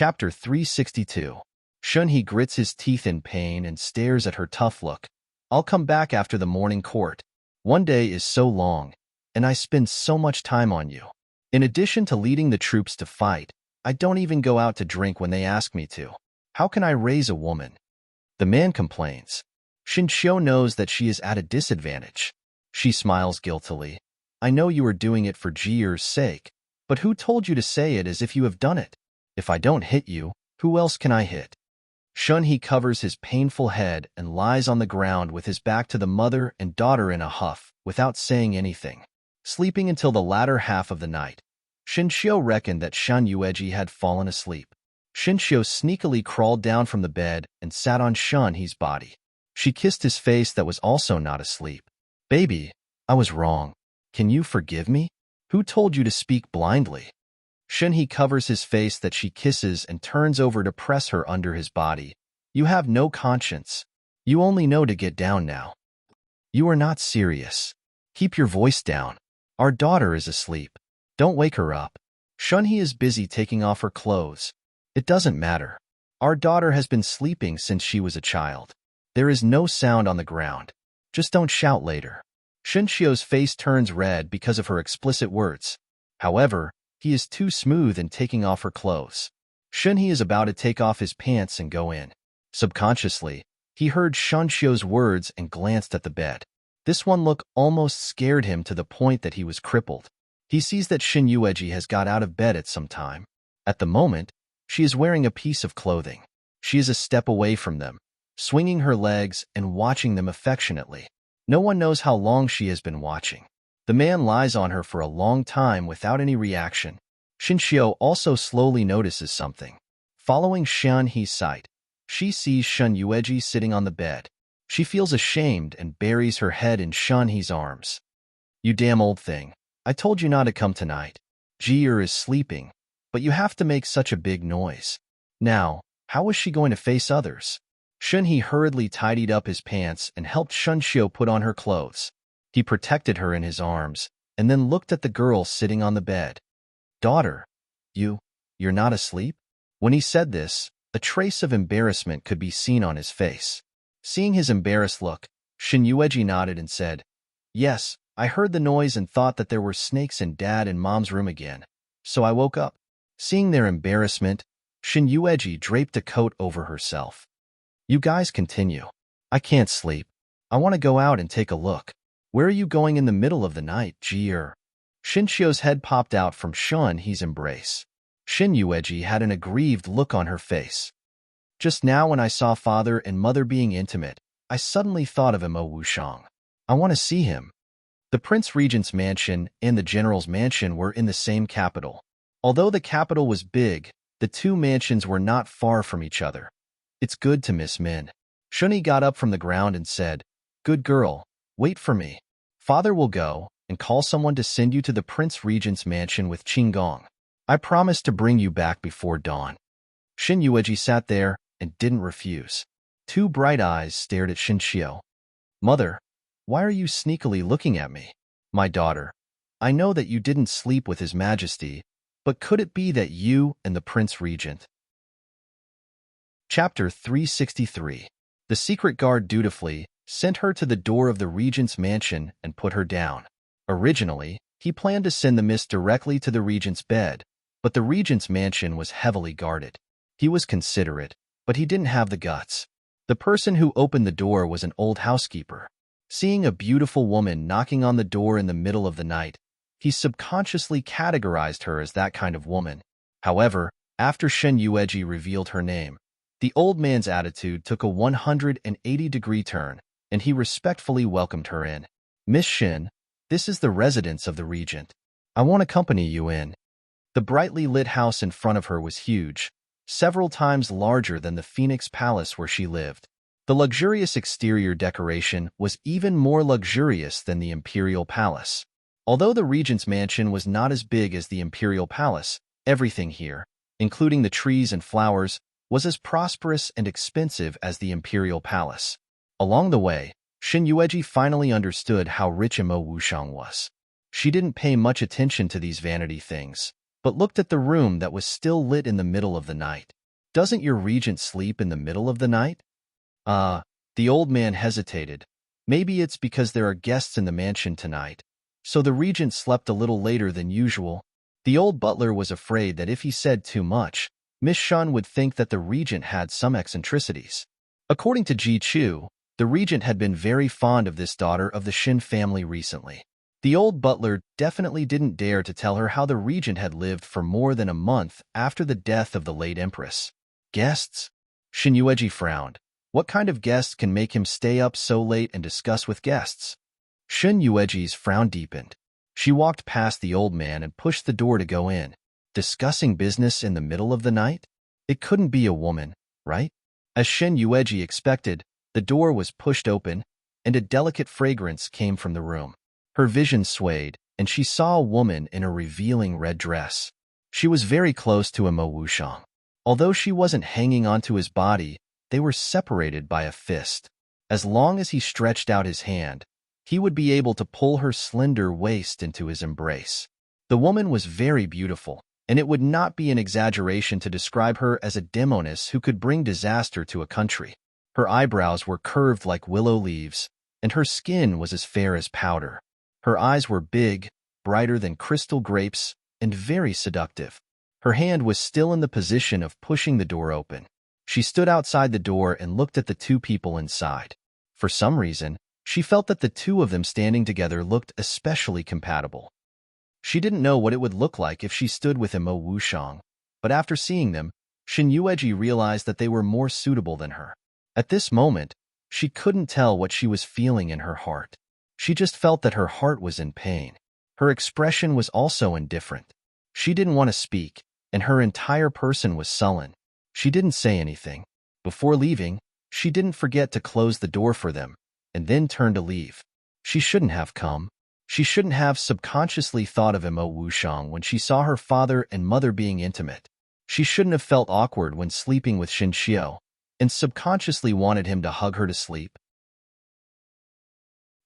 Chapter 362. Shunhee grits his teeth in pain and stares at her tough look. I'll come back after the morning court. One day is so long, and I spend so much time on you. In addition to leading the troops to fight, I don't even go out to drink when they ask me to. How can I raise a woman? The man complains. Shinshio knows that she is at a disadvantage. She smiles guiltily. I know you are doing it for Jier's sake, but who told you to say it as if you have done it? If I don't hit you, who else can I hit? Shunhee covers his painful head and lies on the ground with his back to the mother and daughter in a huff, without saying anything, sleeping until the latter half of the night. Shinshio reckoned that Shan Yueji had fallen asleep. Shinshio sneakily crawled down from the bed and sat on Shunhee's body. She kissed his face that was also not asleep. Baby, I was wrong. Can you forgive me? Who told you to speak blindly? Shunhee covers his face that she kisses and turns over to press her under his body. You have no conscience. You only know to get down now. You are not serious. Keep your voice down. Our daughter is asleep. Don't wake her up. Shunhee is busy taking off her clothes. It doesn't matter. Our daughter has been sleeping since she was a child. There is no sound on the ground. Just don't shout later. Shinshio's face turns red because of her explicit words. However, he is too smooth in taking off her clothes. Shunhee is about to take off his pants and go in. Subconsciously, he heard Shinshio's words and glanced at the bed. This one look almost scared him to the point that he was crippled. He sees that Shin Yueji has got out of bed at some time. At the moment, she is wearing a piece of clothing. She is a step away from them, swinging her legs and watching them affectionately. No one knows how long she has been watching. The man lies on her for a long time without any reaction. Shinshio also slowly notices something. Following Shunhee's sight, she sees Shin Yueji sitting on the bed. She feels ashamed and buries her head in Shunhee's arms. You damn old thing. I told you not to come tonight. Jier is sleeping, but you have to make such a big noise. Now, how is she going to face others? Shunhee hurriedly tidied up his pants and helped Shinshio put on her clothes. He protected her in his arms, and then looked at the girl sitting on the bed. Daughter, you're not asleep? When he said this, a trace of embarrassment could be seen on his face. Seeing his embarrassed look, Shin Yueji nodded and said, Yes, I heard the noise and thought that there were snakes in Dad and Mom's room again, so I woke up. Seeing their embarrassment, Shin Yueji draped a coat over herself. You guys continue. I can't sleep. I want to go out and take a look. Where are you going in the middle of the night, Jier? Shinshio's head popped out from Shunhee's embrace. Shin Yueji had an aggrieved look on her face. Just now when I saw father and mother being intimate, I suddenly thought of Imo Wushang. I want to see him. The Prince Regent's mansion and the General's mansion were in the same capital. Although the capital was big, the two mansions were not far from each other. It's good to miss Min. Shunhee got up from the ground and said, Good girl, wait for me. Father will go and call someone to send you to the Prince Regent's mansion with Qinggong. I promise to bring you back before dawn. Shin Yueji sat there and didn't refuse. Two bright eyes stared at Shinshio. Mother, why are you sneakily looking at me? My daughter, I know that you didn't sleep with His Majesty, but could it be that you and the Prince Regent? Chapter 363. The secret guard dutifully sent her to the door of the Regent's mansion and put her down. Originally, he planned to send the miss directly to the Regent's bed, but the Regent's mansion was heavily guarded. He was considerate, but he didn't have the guts. The person who opened the door was an old housekeeper. Seeing a beautiful woman knocking on the door in the middle of the night, he subconsciously categorized her as that kind of woman. However, after Shin Yueji revealed her name, the old man's attitude took a 180-degree turn, and he respectfully welcomed her in. Miss Shin, this is the residence of the Regent. I want to accompany you in. The brightly lit house in front of her was huge, several times larger than the Phoenix Palace where she lived. The luxurious exterior decoration was even more luxurious than the Imperial Palace. Although the Regent's mansion was not as big as the Imperial Palace, everything here, including the trees and flowers, was as prosperous and expensive as the Imperial Palace. Along the way, Shin Yueji finally understood how rich Imo Wushang was. She didn't pay much attention to these vanity things. but looked at the room that was still lit in the middle of the night. Doesn't your regent sleep in the middle of the night? The old man hesitated. Maybe it's because there are guests in the mansion tonight. So the regent slept a little later than usual. The old butler was afraid that if he said too much, Miss Shun would think that the regent had some eccentricities. According to Ji Chu, the regent had been very fond of this daughter of the Shin family recently. The old butler definitely didn't dare to tell her how the regent had lived for more than a month after the death of the late empress. Guests? Shin Yueji frowned. What kind of guest can make him stay up so late and discuss with guests? Shin Yueji's frown deepened. She walked past the old man and pushed the door to go in. Discussing business in the middle of the night? It couldn't be a woman, right? As Shin Yueji expected, the door was pushed open, and a delicate fragrance came from the room. Her vision swayed, and she saw a woman in a revealing red dress. She was very close to Mo Wushang. Although she wasn't hanging onto his body, they were separated by a fist. As long as he stretched out his hand, he would be able to pull her slender waist into his embrace. The woman was very beautiful, and it would not be an exaggeration to describe her as a demoness who could bring disaster to a country. Her eyebrows were curved like willow leaves, and her skin was as fair as powder. Her eyes were big, brighter than crystal grapes, and very seductive. Her hand was still in the position of pushing the door open. She stood outside the door and looked at the two people inside. For some reason, she felt that the two of them standing together looked especially compatible. She didn't know what it would look like if she stood with Mo Wushang, but after seeing them, Shin Yueji realized that they were more suitable than her. At this moment, she couldn't tell what she was feeling in her heart. She just felt that her heart was in pain. Her expression was also indifferent. She didn't want to speak, and her entire person was sullen. She didn't say anything. Before leaving, she didn't forget to close the door for them, and then turned to leave. She shouldn't have come. She shouldn't have subconsciously thought of Mo Wushang when she saw her father and mother being intimate. She shouldn't have felt awkward when sleeping with Shin Xiao, and subconsciously wanted him to hug her to sleep.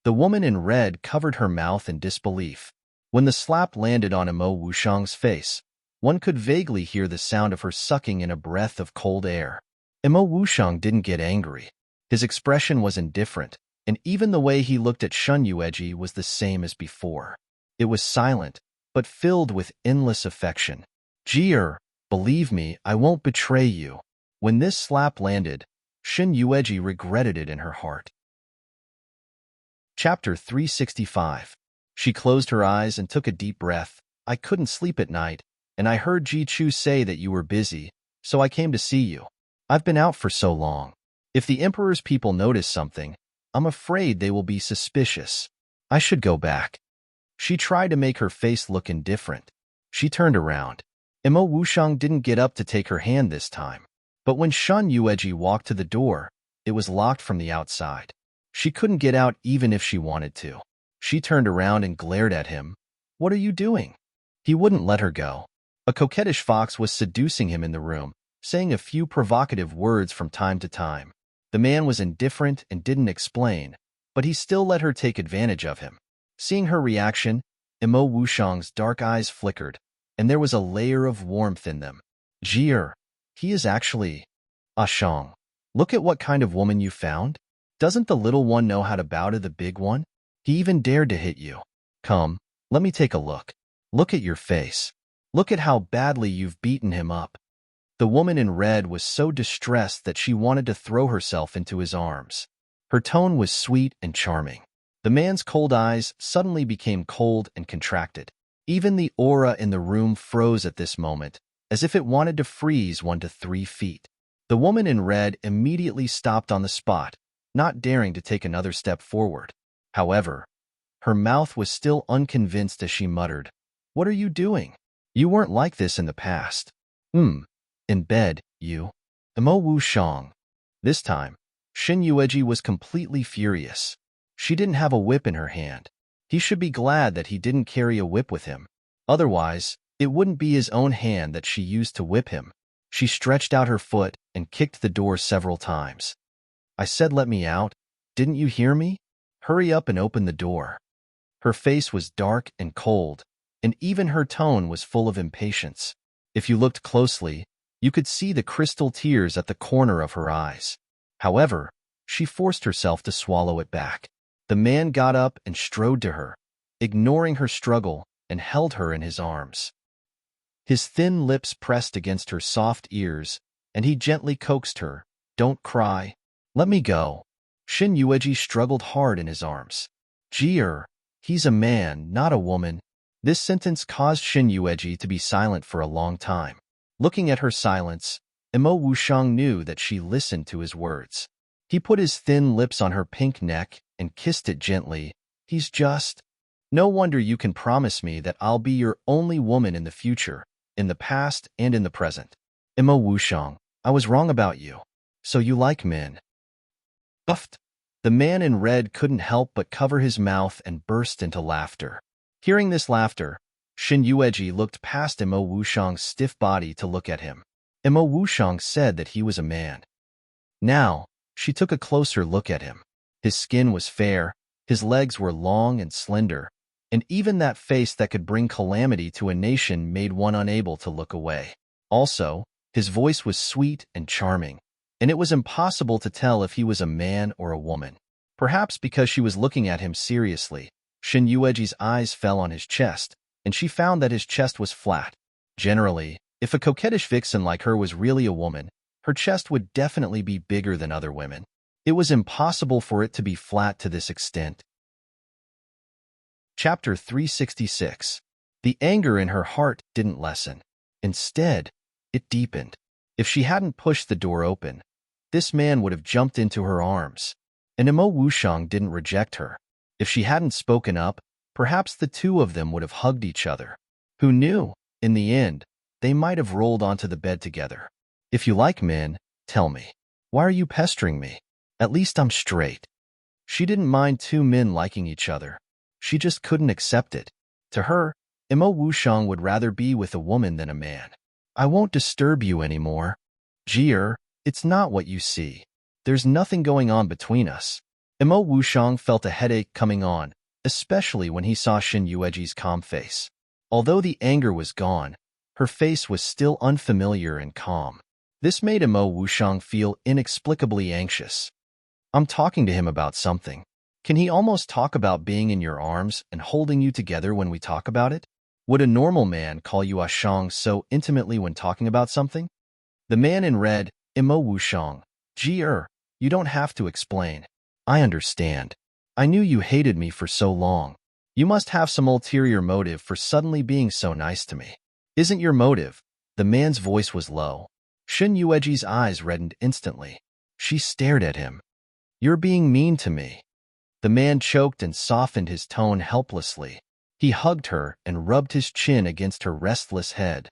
The woman in red covered her mouth in disbelief. When the slap landed on Mo Wushang's face, one could vaguely hear the sound of her sucking in a breath of cold air. Mo Wushang didn't get angry. His expression was indifferent, and even the way he looked at Shun Yueji was the same as before. It was silent, but filled with endless affection. "Jier, believe me, I won't betray you." When this slap landed, Shin Yueji regretted it in her heart. Chapter 365. She closed her eyes and took a deep breath. "I couldn't sleep at night, and I heard Ji Chu say that you were busy, so I came to see you. I've been out for so long. If the Emperor's people notice something, I'm afraid they will be suspicious. I should go back." She tried to make her face look indifferent. She turned around. Mo Wushang didn't get up to take her hand this time. But when Shun Yueji walked to the door, it was locked from the outside. She couldn't get out even if she wanted to. She turned around and glared at him. "What are you doing?" He wouldn't let her go. A coquettish fox was seducing him in the room, saying a few provocative words from time to time. The man was indifferent and didn't explain, but he still let her take advantage of him. Seeing her reaction, Mo Wushang's dark eyes flickered, and there was a layer of warmth in them. "Jier, he is actually... Shang. Look at what kind of woman you found. Doesn't the little one know how to bow to the big one? He even dared to hit you. Come, let me take a look. Look at your face. Look at how badly you've beaten him up." The woman in red was so distressed that she wanted to throw herself into his arms. Her tone was sweet and charming. The man's cold eyes suddenly became cold and contracted. Even the aura in the room froze at this moment, as if it wanted to freeze 1 to 3 feet. The woman in red immediately stopped on the spot, not daring to take another step forward. However, her mouth was still unconvinced as she muttered, "What are you doing? You weren't like this in the past." In bed, you." Mo Wushang. This time, Shin Yueji was completely furious. She didn't have a whip in her hand. He should be glad that he didn't carry a whip with him. Otherwise, it wouldn't be his own hand that she used to whip him. She stretched out her foot and kicked the door several times. "I said let me out. Didn't you hear me? Hurry up and open the door." Her face was dark and cold, and even her tone was full of impatience. If you looked closely, you could see the crystal tears at the corner of her eyes. However, she forced herself to swallow it back. The man got up and strode to her, ignoring her struggle, and held her in his arms. His thin lips pressed against her soft ears, and he gently coaxed her, "Don't cry. Let me go." Shin Yueji struggled hard in his arms. He's a man, not a woman." This sentence caused Shin Yueji to be silent for a long time. Looking at her silence, Imo Wushang knew that she listened to his words. He put his thin lips on her pink neck and kissed it gently. "He's just... No wonder you can promise me that I'll be your only woman in the future, in the past and in the present. Imo Wushang, I was wrong about you. So you like men." Buffed. The man in red couldn't help but cover his mouth and burst into laughter. Hearing this laughter, Shin Yueji looked past Imo Wushang's stiff body to look at him. Imo Wushang said that he was a man. Now, she took a closer look at him. His skin was fair, his legs were long and slender, and even that face that could bring calamity to a nation made one unable to look away. Also, his voice was sweet and charming, and it was impossible to tell if he was a man or a woman. Perhaps because she was looking at him seriously, Shin Yueji's eyes fell on his chest, and she found that his chest was flat. Generally, if a coquettish vixen like her was really a woman, her chest would definitely be bigger than other women. It was impossible for it to be flat to this extent. Chapter 366. The anger in her heart didn't lessen. Instead, it deepened. If she hadn't pushed the door open, this man would have jumped into her arms. And Imo Wushang didn't reject her. If she hadn't spoken up, perhaps the two of them would have hugged each other. Who knew? In the end, they might have rolled onto the bed together. "If you like men, tell me. Why are you pestering me? At least I'm straight." She didn't mind two men liking each other. She just couldn't accept it. To her, Imo Wushang would rather be with a woman than a man. "I won't disturb you anymore. It's not what you see. There's nothing going on between us." Imo Wushang felt a headache coming on, especially when he saw Shin Yueji's calm face. Although the anger was gone, her face was still unfamiliar and calm. This made Imo Wushang feel inexplicably anxious. "I'm talking to him about something. Can he almost talk about being in your arms and holding you together when we talk about it? Would a normal man call you a shang so intimately when talking about something?" The man in red, Imo Wushang. You don't have to explain. I understand. I knew you hated me for so long. You must have some ulterior motive for suddenly being so nice to me. Isn't your motive?" The man's voice was low. Shin Yueji's eyes reddened instantly. She stared at him. "You're being mean to me." The man choked and softened his tone helplessly. He hugged her and rubbed his chin against her restless head.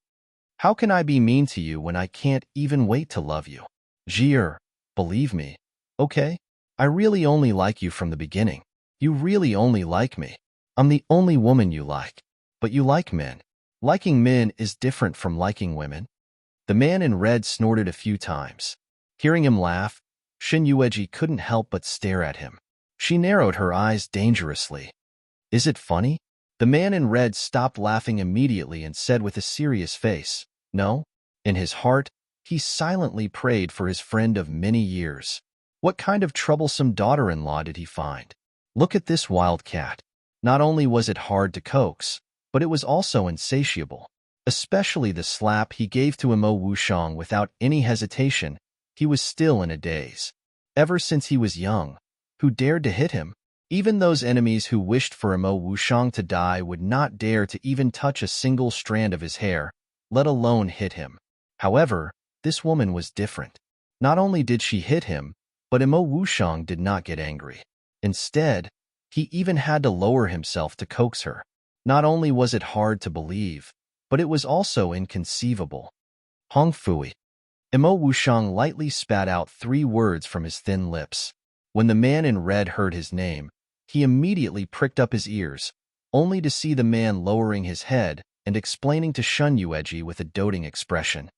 "How can I be mean to you when I can't even wait to love you? Believe me, okay? I really only like you from the beginning. You really only like me. I'm the only woman you like. But you like men. Liking men is different from liking women." The man in red snorted a few times. Hearing him laugh, Shin Yueji couldn't help but stare at him. She narrowed her eyes dangerously. "Is it funny?" The man in red stopped laughing immediately and said with a serious face, "No." In his heart, he silently prayed for his friend of many years. What kind of troublesome daughter-in-law did he find? Look at this wild cat. Not only was it hard to coax, but it was also insatiable. Especially the slap he gave to Imo Wushang without any hesitation. He was still in a daze. Ever since he was young, who dared to hit him? Even those enemies who wished for Imo Wushang to die would not dare to even touch a single strand of his hair, let alone hit him. However, this woman was different. Not only did she hit him, but Imo Wushang did not get angry. Instead, he even had to lower himself to coax her. Not only was it hard to believe, but it was also inconceivable. Hong Fui. Imo Wushang lightly spat out 3 words from his thin lips. When the man in red heard his name, he immediately pricked up his ears, only to see the man lowering his head and explaining to Shin Yueji with a doting expression.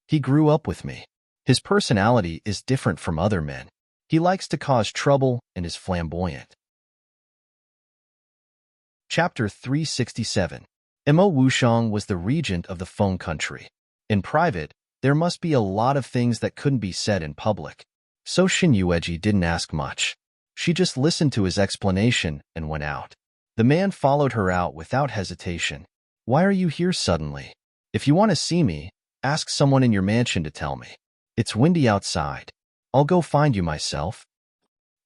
"He grew up with me. His personality is different from other men. He likes to cause trouble and is flamboyant." Chapter 367. Mo Wuxiang was the regent of the Feng country. In private, there must be a lot of things that couldn't be said in public. So Xin Yueji didn't ask much. She just listened to his explanation and went out. The man followed her out without hesitation. Why are you here suddenly? If you want to see me, ask someone in your mansion to tell me. It's windy outside. I'll go find you myself.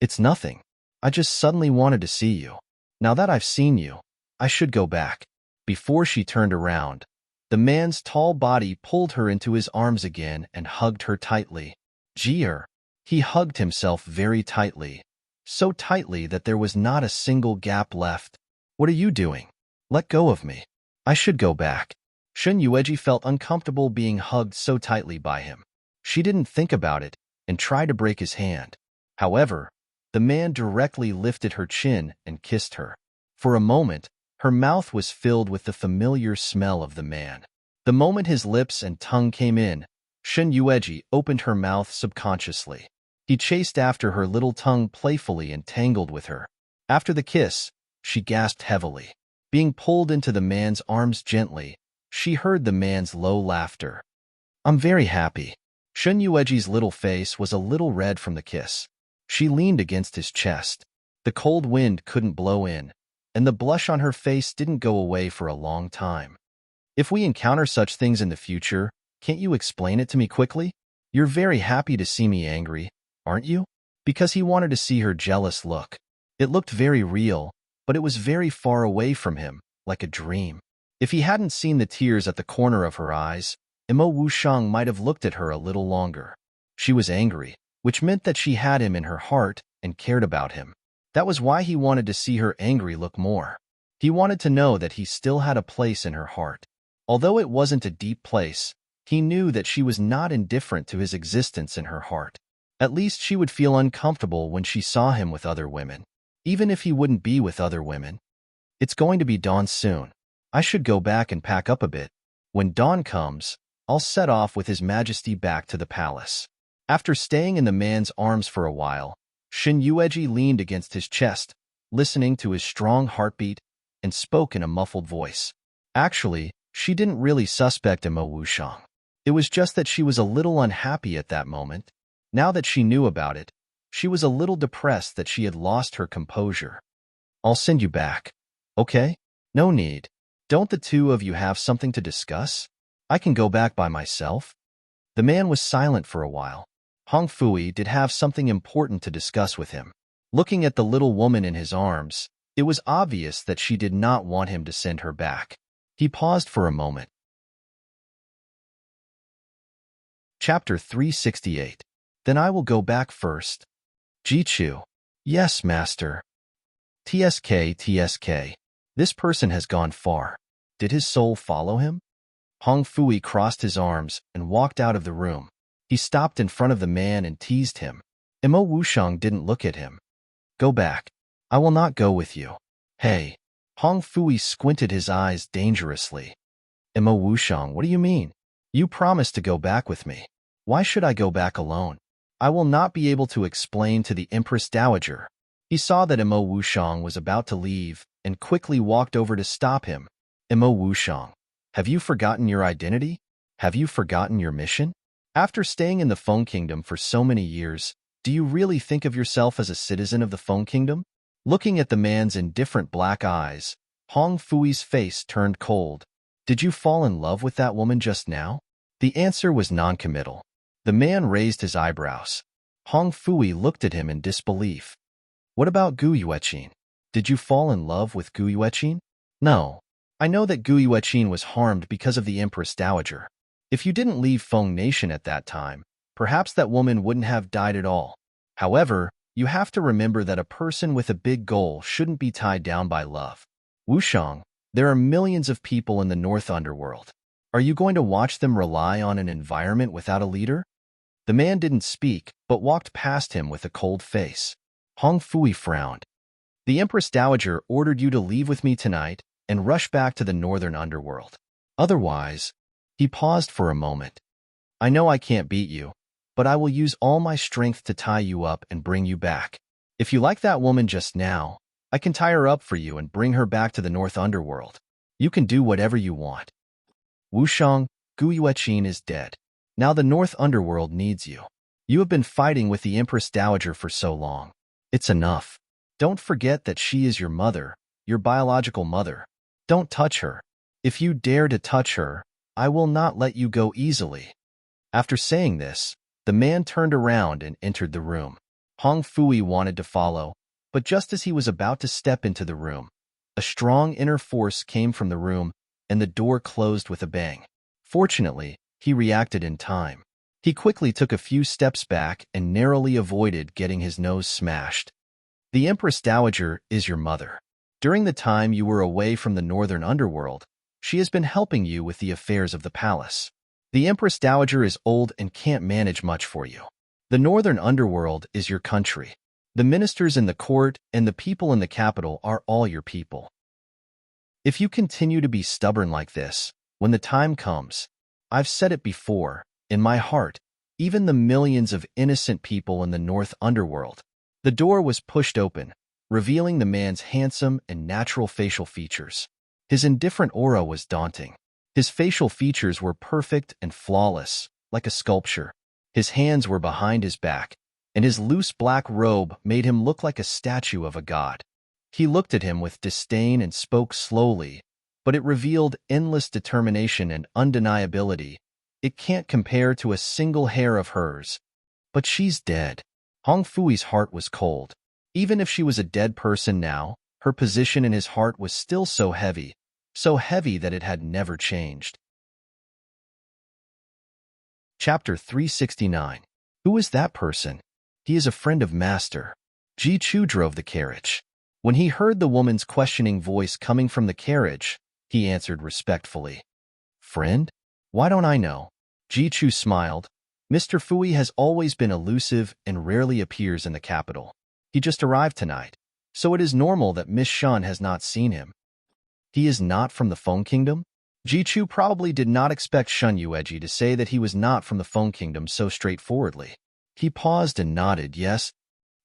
It's nothing. I just suddenly wanted to see you. Now that I've seen you, I should go back. Before she turned around, the man's tall body pulled her into his arms again and hugged her tightly. Jeer. He hugged himself very tightly, so tightly that there was not a single gap left. What are you doing? Let go of me. I should go back. Xin Yueji felt uncomfortable being hugged so tightly by him. She didn't think about it and tried to break his hand. However, the man directly lifted her chin and kissed her. For a moment, her mouth was filled with the familiar smell of the man. The moment his lips and tongue came in, Xin Yueji opened her mouth subconsciously. He chased after her little tongue playfully and tangled with her. After the kiss, she gasped heavily. Being pulled into the man's arms gently, she heard the man's low laughter. I'm very happy. Xin Yueji's little face was a little red from the kiss. She leaned against his chest. The cold wind couldn't blow in, and the blush on her face didn't go away for a long time. If we encounter such things in the future, can't you explain it to me quickly? You're very happy to see me angry, aren't you? Because he wanted to see her jealous look. It looked very real, but it was very far away from him, like a dream. If he hadn't seen the tears at the corner of her eyes, Mo Wuxiang might have looked at her a little longer. She was angry, which meant that she had him in her heart and cared about him. That was why he wanted to see her angry look more. He wanted to know that he still had a place in her heart. Although it wasn't a deep place, he knew that she was not indifferent to his existence in her heart. At least she would feel uncomfortable when she saw him with other women, even if he wouldn't be with other women. It's going to be dawn soon. I should go back and pack up a bit. When dawn comes, I'll set off with His Majesty back to the palace. After staying in the man's arms for a while, Xin Yueji leaned against his chest, listening to his strong heartbeat, and spoke in a muffled voice. Actually, she didn't really suspect Mo Wuxiang. It was just that she was a little unhappy at that moment. Now that she knew about it, she was a little depressed that she had lost her composure. I'll send you back. Okay? No need. Don't the two of you have something to discuss? I can go back by myself. The man was silent for a while. Hong Fui did have something important to discuss with him. Looking at the little woman in his arms, it was obvious that she did not want him to send her back. He paused for a moment. Chapter 368. Then I will go back first. Jichu. Yes, master. TSK. This person has gone far. Did his soul follow him? Hong Fui crossed his arms and walked out of the room. He stopped in front of the man and teased him. Mo Wuxiang didn't look at him. Go back. I will not go with you. Hey. Hong Fui squinted his eyes dangerously. Mo Wuxiang, what do you mean? You promised to go back with me. Why should I go back alone? I will not be able to explain to the Empress Dowager. He saw that Mo Wuxiang was about to leave and quickly walked over to stop him. Mo Wuxiang, have you forgotten your identity? Have you forgotten your mission? After staying in the Feng Kingdom for so many years, do you really think of yourself as a citizen of the Feng Kingdom? Looking at the man's indifferent black eyes, Hong Fui's face turned cold. Did you fall in love with that woman just now? The answer was non-committal. The man raised his eyebrows. Hong Fui looked at him in disbelief. What about Gu Yueqin? Did you fall in love with Gu Yueqin? No. I know that Gu Yueqin was harmed because of the Empress Dowager. If you didn't leave Feng Nation at that time, perhaps that woman wouldn't have died at all. However, you have to remember that a person with a big goal shouldn't be tied down by love. Wuxiang, there are millions of people in the North Underworld. Are you going to watch them rely on an environment without a leader? The man didn't speak, but walked past him with a cold face. Hong Fui frowned. The Empress Dowager ordered you to leave with me tonight and rush back to the Northern Underworld. Otherwise, he paused for a moment. I know I can't beat you, but I will use all my strength to tie you up and bring you back. If you like that woman just now, I can tie her up for you and bring her back to the North Underworld. You can do whatever you want. Wushang, Guyueqin is dead. Now the North Underworld needs you. You have been fighting with the Empress Dowager for so long. It's enough. Don't forget that she is your mother, your biological mother. Don't touch her. If you dare to touch her, I will not let you go easily. After saying this, the man turned around and entered the room. Hong Fui wanted to follow, but just as he was about to step into the room, a strong inner force came from the room and the door closed with a bang. Fortunately, he reacted in time. He quickly took a few steps back and narrowly avoided getting his nose smashed. The Empress Dowager is your mother. During the time you were away from the Northern Underworld, she has been helping you with the affairs of the palace. The Empress Dowager is old and can't manage much for you. The Northern Underworld is your country. The ministers in the court and the people in the capital are all your people. If you continue to be stubborn like this, when the time comes, I've said it before, in my heart, even the millions of innocent people in the North Underworld. The door was pushed open, revealing the man's handsome and natural facial features. His indifferent aura was daunting. His facial features were perfect and flawless, like a sculpture. His hands were behind his back, and his loose black robe made him look like a statue of a god. He looked at him with disdain and spoke slowly, but it revealed endless determination and undeniability. It can't compare to a single hair of hers. But she's dead. Hong Fui's heart was cold. Even if she was a dead person now, her position in his heart was still so heavy that it had never changed. Chapter 369. Who is that person? He is a friend of Master. Ji Chu drove the carriage. When he heard the woman's questioning voice coming from the carriage, he answered respectfully. Friend? Why don't I know? Ji Chu smiled. Mr. Fui has always been elusive and rarely appears in the capital. He just arrived tonight, so it is normal that Miss Shun has not seen him. He is not from the Feng Kingdom? Ji Chu probably did not expect Shun Yueji to say that he was not from the Feng Kingdom so straightforwardly. He paused and nodded, yes.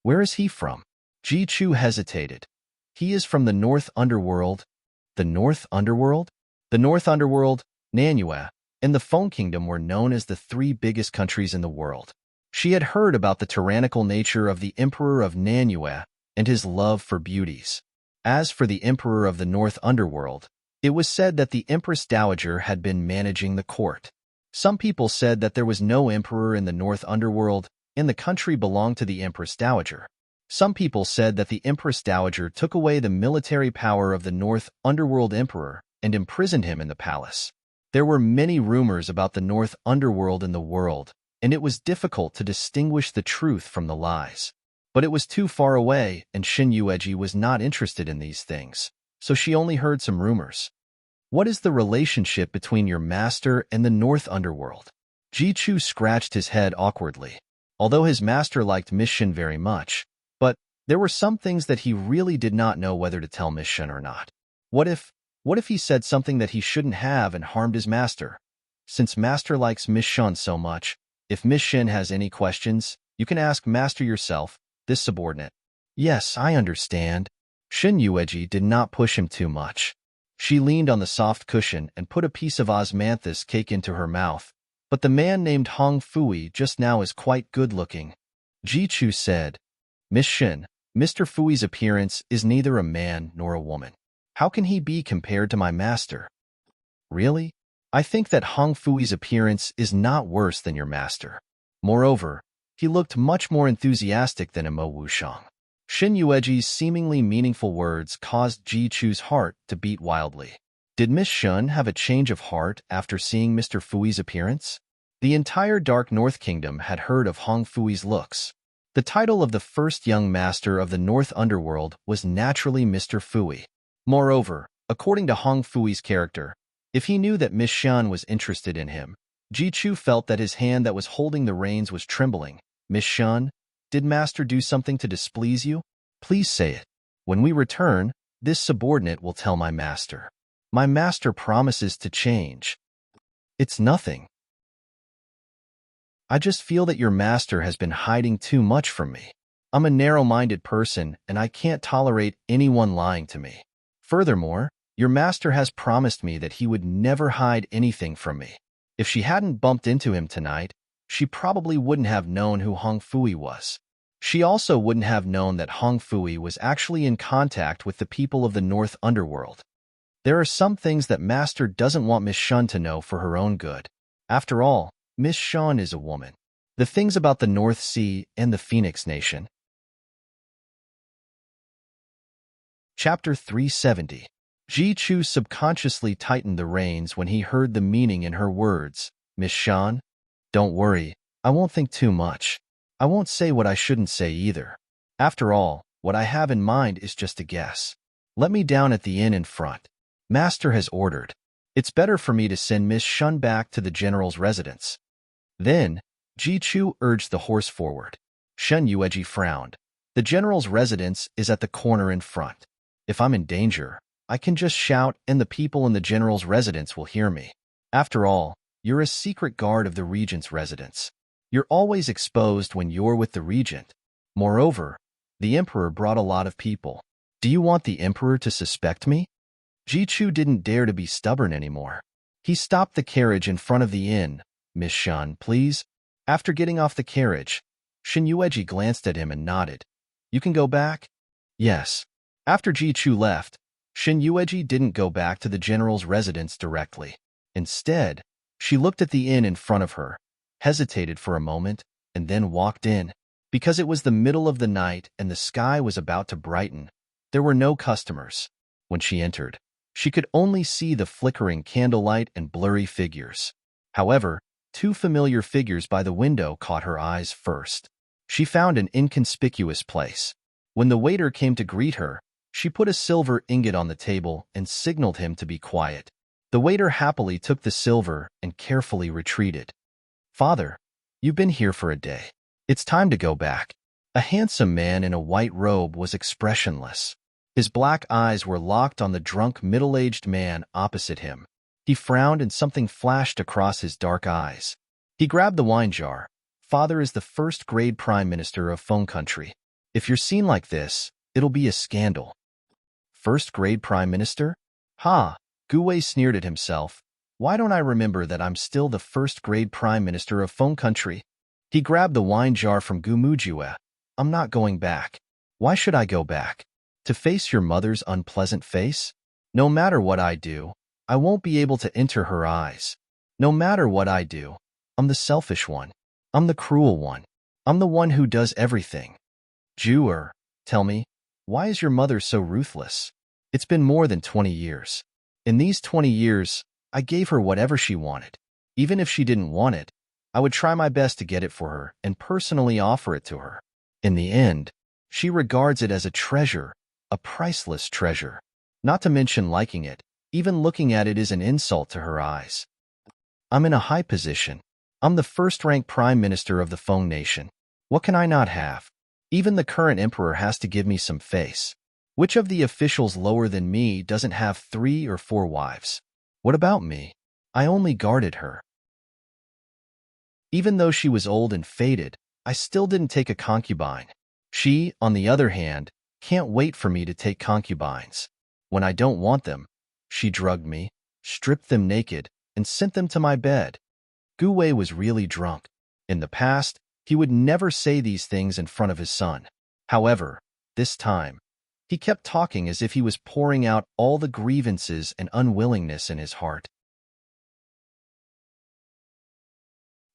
Where is he from? Ji Chu hesitated. He is from the North Underworld. The North Underworld? The North Underworld, Nanyue, and the Feng Kingdom were known as the three biggest countries in the world. She had heard about the tyrannical nature of the Emperor of Nanyue and his love for beauties. As for the Emperor of the North Underworld, it was said that the Empress Dowager had been managing the court. Some people said that there was no emperor in the North Underworld, and the country belonged to the Empress Dowager. Some people said that the Empress Dowager took away the military power of the North Underworld Emperor and imprisoned him in the palace. There were many rumors about the North Underworld in the world, and it was difficult to distinguish the truth from the lies. But it was too far away, and Shin Yueji was not interested in these things, so she only heard some rumors. What is the relationship between your master and the North Underworld? Ji Chu scratched his head awkwardly. Although his master liked Miss Shin very much, but there were some things that he really did not know whether to tell Miss Shin or not. What if he said something that he shouldn't have and harmed his master? Since Master likes Miss Shin so much, if Miss Shin has any questions, you can ask Master yourself, this subordinate. Yes, I understand. Shin Yueji did not push him too much. She leaned on the soft cushion and put a piece of osmanthus cake into her mouth, but the man named Hong Fui just now is quite good-looking. Ji Chu said, Miss Shin, Mr. Fui's appearance is neither a man nor a woman. How can he be compared to my master? Really? I think that Hong Fui's appearance is not worse than your master. Moreover, he looked much more enthusiastic than Mo Wushang. Shin Yueji's seemingly meaningful words caused Ji Chu's heart to beat wildly. Did Miss Shun have a change of heart after seeing Mr. Fui's appearance? The entire Dark North Kingdom had heard of Hong Fui's looks. The title of the first young master of the North Underworld was naturally Mr. Fui. Moreover, according to Hong Fui's character, if he knew that Miss Shun was interested in him, Ji Chu felt that his hand that was holding the reins was trembling. Miss Shun, did Master do something to displease you? Please say it. When we return, this subordinate will tell my master. My master promises to change. It's nothing. I just feel that your master has been hiding too much from me. I'm a narrow-minded person, and I can't tolerate anyone lying to me. Furthermore, Your master has promised me that he would never hide anything from me. If she hadn't bumped into him tonight, she probably wouldn't have known who Hong Fui was. She also wouldn't have known that Hong Fui was actually in contact with the people of the North Underworld. There are some things that Master doesn't want Miss Shun to know for her own good. After all, Miss Shun is a woman. The things about the North Sea and the Phoenix Nation. Chapter 370. Ji Chu subconsciously tightened the reins when he heard the meaning in her words. Miss Shun? Don't worry, I won't think too much. I won't say what I shouldn't say either. After all, what I have in mind is just a guess. Let me down at the inn in front. Master has ordered. It's better for me to send Miss Shun back to the general's residence. Then, Ji Chu urged the horse forward. Shen Yueji frowned. The general's residence is at the corner in front. If I'm in danger, I can just shout and the people in the general's residence will hear me. After all, you're a secret guard of the regent's residence. You're always exposed when you're with the regent. Moreover, the emperor brought a lot of people. Do you want the emperor to suspect me? Ji Chu didn't dare to be stubborn anymore. He stopped the carriage in front of the inn. Miss Shun, please. After getting off the carriage, Shen Yueji glanced at him and nodded. You can go back? Yes. After Ji Chu left, Shen Yueji didn't go back to the general's residence directly. Instead, she looked at the inn in front of her, hesitated for a moment, and then walked in. Because it was the middle of the night and the sky was about to brighten, there were no customers. When she entered, she could only see the flickering candlelight and blurry figures. However, two familiar figures by the window caught her eyes first. She found an inconspicuous place. When the waiter came to greet her, she put a silver ingot on the table and signaled him to be quiet. The waiter happily took the silver and carefully retreated. Father, you've been here for a day. It's time to go back. A handsome man in a white robe was expressionless. His black eyes were locked on the drunk middle-aged man opposite him. He frowned and something flashed across his dark eyes. He grabbed the wine jar. Father is the first-grade prime minister of Feng Country. If you're seen like this, it'll be a scandal. First-grade prime minister? Ha! Gu Wei sneered at himself. Why don't I remember that I'm still the first-grade prime minister of Feng Country? He grabbed the wine jar from Gu Mujue. I'm not going back. Why should I go back? To face your mother's unpleasant face? No matter what I do, I won't be able to enter her eyes. No matter what I do, I'm the selfish one. I'm the cruel one. I'm the one who does everything. Jewer, tell me, why is your mother so ruthless? It's been more than 20 years. In these 20 years, I gave her whatever she wanted. Even if she didn't want it, I would try my best to get it for her and personally offer it to her. In the end, she regards it as a treasure, a priceless treasure. Not to mention liking it, even looking at it is an insult to her eyes. I'm in a high position. I'm the first-ranked prime minister of the Feng nation. What can I not have? Even the current emperor has to give me some face. Which of the officials lower than me doesn't have 3 or 4 wives? What about me? I only guarded her. Even though she was old and faded, I still didn't take a concubine. She, on the other hand, can't wait for me to take concubines. When I don't want them, she drugged me, stripped them naked, and sent them to my bed. Gu Wei was really drunk. In the past, he would never say these things in front of his son. However, this time, he kept talking as if he was pouring out all the grievances and unwillingness in his heart.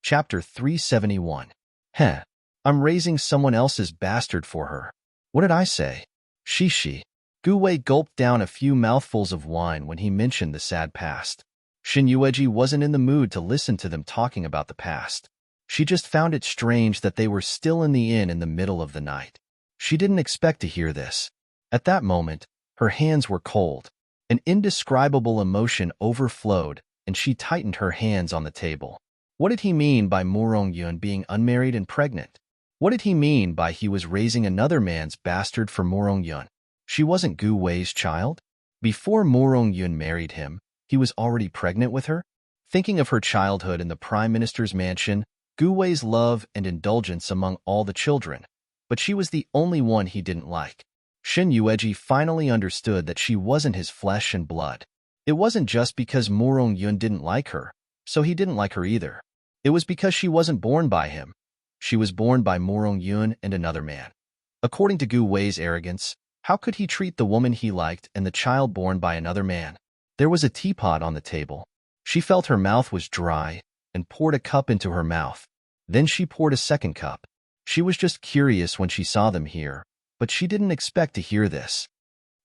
Chapter 371. Heh, I'm raising someone else's bastard for her. What did I say? She. Gu Wei gulped down a few mouthfuls of wine when he mentioned the sad past. Shen Yueji wasn't in the mood to listen to them talking about the past. She just found it strange that they were still in the inn in the middle of the night. She didn't expect to hear this. At that moment, her hands were cold. An indescribable emotion overflowed, and she tightened her hands on the table. What did he mean by Murong Yun being unmarried and pregnant? What did he mean by he was raising another man's bastard for Murong Yun? She wasn't Gu Wei's child? Before Murong Yun married him, he was already pregnant with her? Thinking of her childhood in the Prime Minister's mansion, Gu Wei's love and indulgence among all the children, but she was the only one he didn't like. Shin Yueji finally understood that she wasn't his flesh and blood. It wasn't just because Murong Yun didn't like her, so he didn't like her either. It was because she wasn't born by him. She was born by Murong Yun and another man. According to Gu Wei's arrogance, how could he treat the woman he liked and the child born by another man? There was a teapot on the table. She felt her mouth was dry and poured a cup into her mouth. Then she poured a second cup. She was just curious when she saw them here, but she didn't expect to hear this.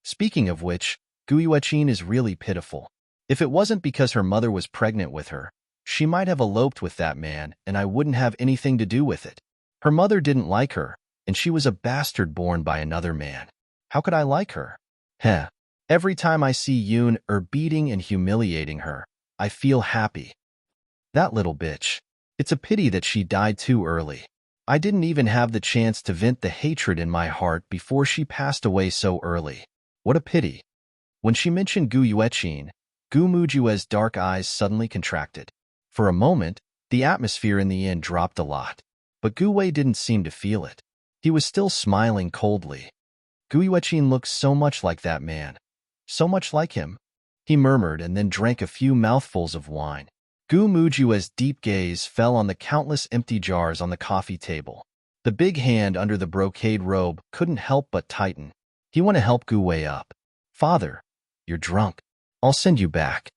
Speaking of which, Gu Yueqin is really pitiful. If it wasn't because her mother was pregnant with her, she might have eloped with that man and I wouldn't have anything to do with it. Her mother didn't like her, and she was a bastard born by another man. How could I like her? Heh. Every time I see Yun beating and humiliating her, I feel happy. That little bitch. It's a pity that she died too early. I didn't even have the chance to vent the hatred in my heart before she passed away so early. What a pity. When she mentioned Gu Yueqin, Gu Mujue's dark eyes suddenly contracted. For a moment, the atmosphere in the inn dropped a lot. But Gu Wei didn't seem to feel it. He was still smiling coldly. Gu Yueqin looks so much like that man. So much like him. He murmured and then drank a few mouthfuls of wine. Gu Mujue's deep gaze fell on the countless empty jars on the coffee table. The big hand under the brocade robe couldn't help but tighten. He wanted to help Gu Wei up. Father, you're drunk. I'll send you back.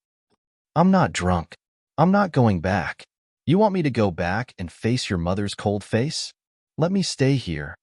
I'm not drunk. I'm not going back. You want me to go back and face your mother's cold face? Let me stay here.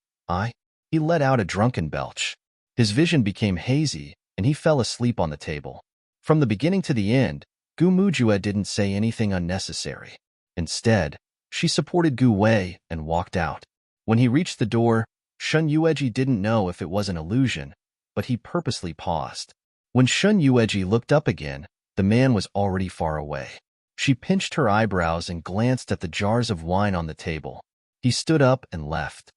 He let out a drunken belch. His vision became hazy, and he fell asleep on the table. From the beginning to the end, Gu Mujue didn't say anything unnecessary. Instead, she supported Gu Wei and walked out. When he reached the door, Shun Yueji didn't know if it was an illusion, but he purposely paused. When Shun Yueji looked up again, the man was already far away. She pinched her eyebrows and glanced at the jars of wine on the table. He stood up and left.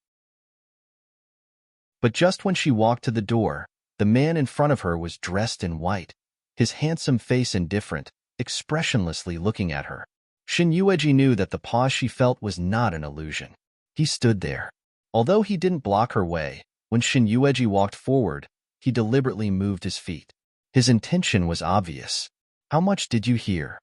But just when she walked to the door, the man in front of her was dressed in white, his handsome face indifferent, expressionlessly looking at her. Shin Yueji knew that the pause she felt was not an illusion. He stood there. Although he didn't block her way, when Shin Yueji walked forward, he deliberately moved his feet. His intention was obvious. How much did you hear?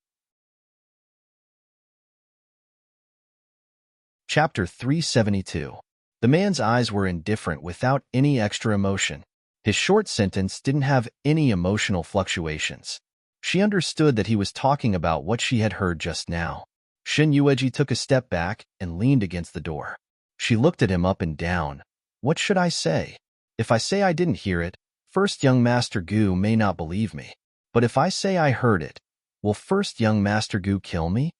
Chapter 372. The man's eyes were indifferent without any extra emotion. His short sentence didn't have any emotional fluctuations. She understood that he was talking about what she had heard just now. Shin Yueji took a step back and leaned against the door. She looked at him up and down. What should I say? If I say I didn't hear it, first young Master Gu may not believe me. But if I say I heard it, will first young Master Gu kill me?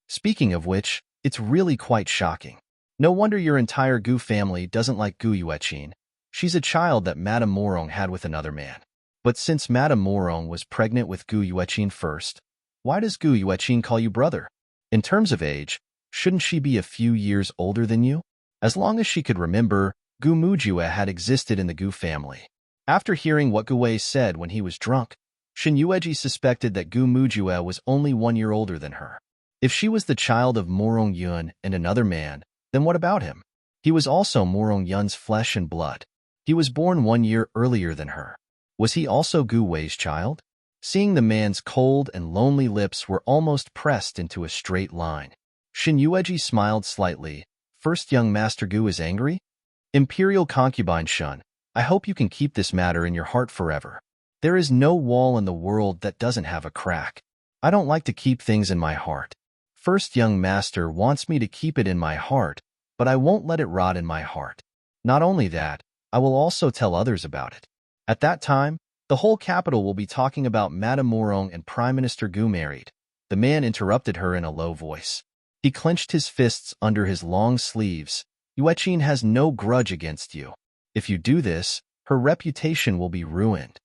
Speaking of which, it's really quite shocking. No wonder your entire Gu family doesn't like Gu Yueqin. She's a child that Madame Morong had with another man. But since Madame Morong was pregnant with Gu Yueqin first, why does Gu Yueqin call you brother? In terms of age, shouldn't she be a few years older than you? As long as she could remember, Gu Mujue had existed in the Gu family. After hearing what Gu Wei said when he was drunk, Shin Yueji suspected that Gu Mujue was only 1 year older than her. If she was the child of Morong Yun and another man, then what about him? He was also Morong Yun's flesh and blood. He was born 1 year earlier than her. Was he also Gu Wei's child? Seeing the man's cold and lonely lips were almost pressed into a straight line, Shin Yueji smiled slightly. First young Master Gu is angry? Imperial concubine Shun, I hope you can keep this matter in your heart forever. There is no wall in the world that doesn't have a crack. I don't like to keep things in my heart. First young master wants me to keep it in my heart, but I won't let it rot in my heart. Not only that, I will also tell others about it. At that time, the whole capital will be talking about Madame Morong and Prime Minister Gu married. The man interrupted her in a low voice. He clenched his fists under his long sleeves. Yueqin has no grudge against you. If you do this, her reputation will be ruined.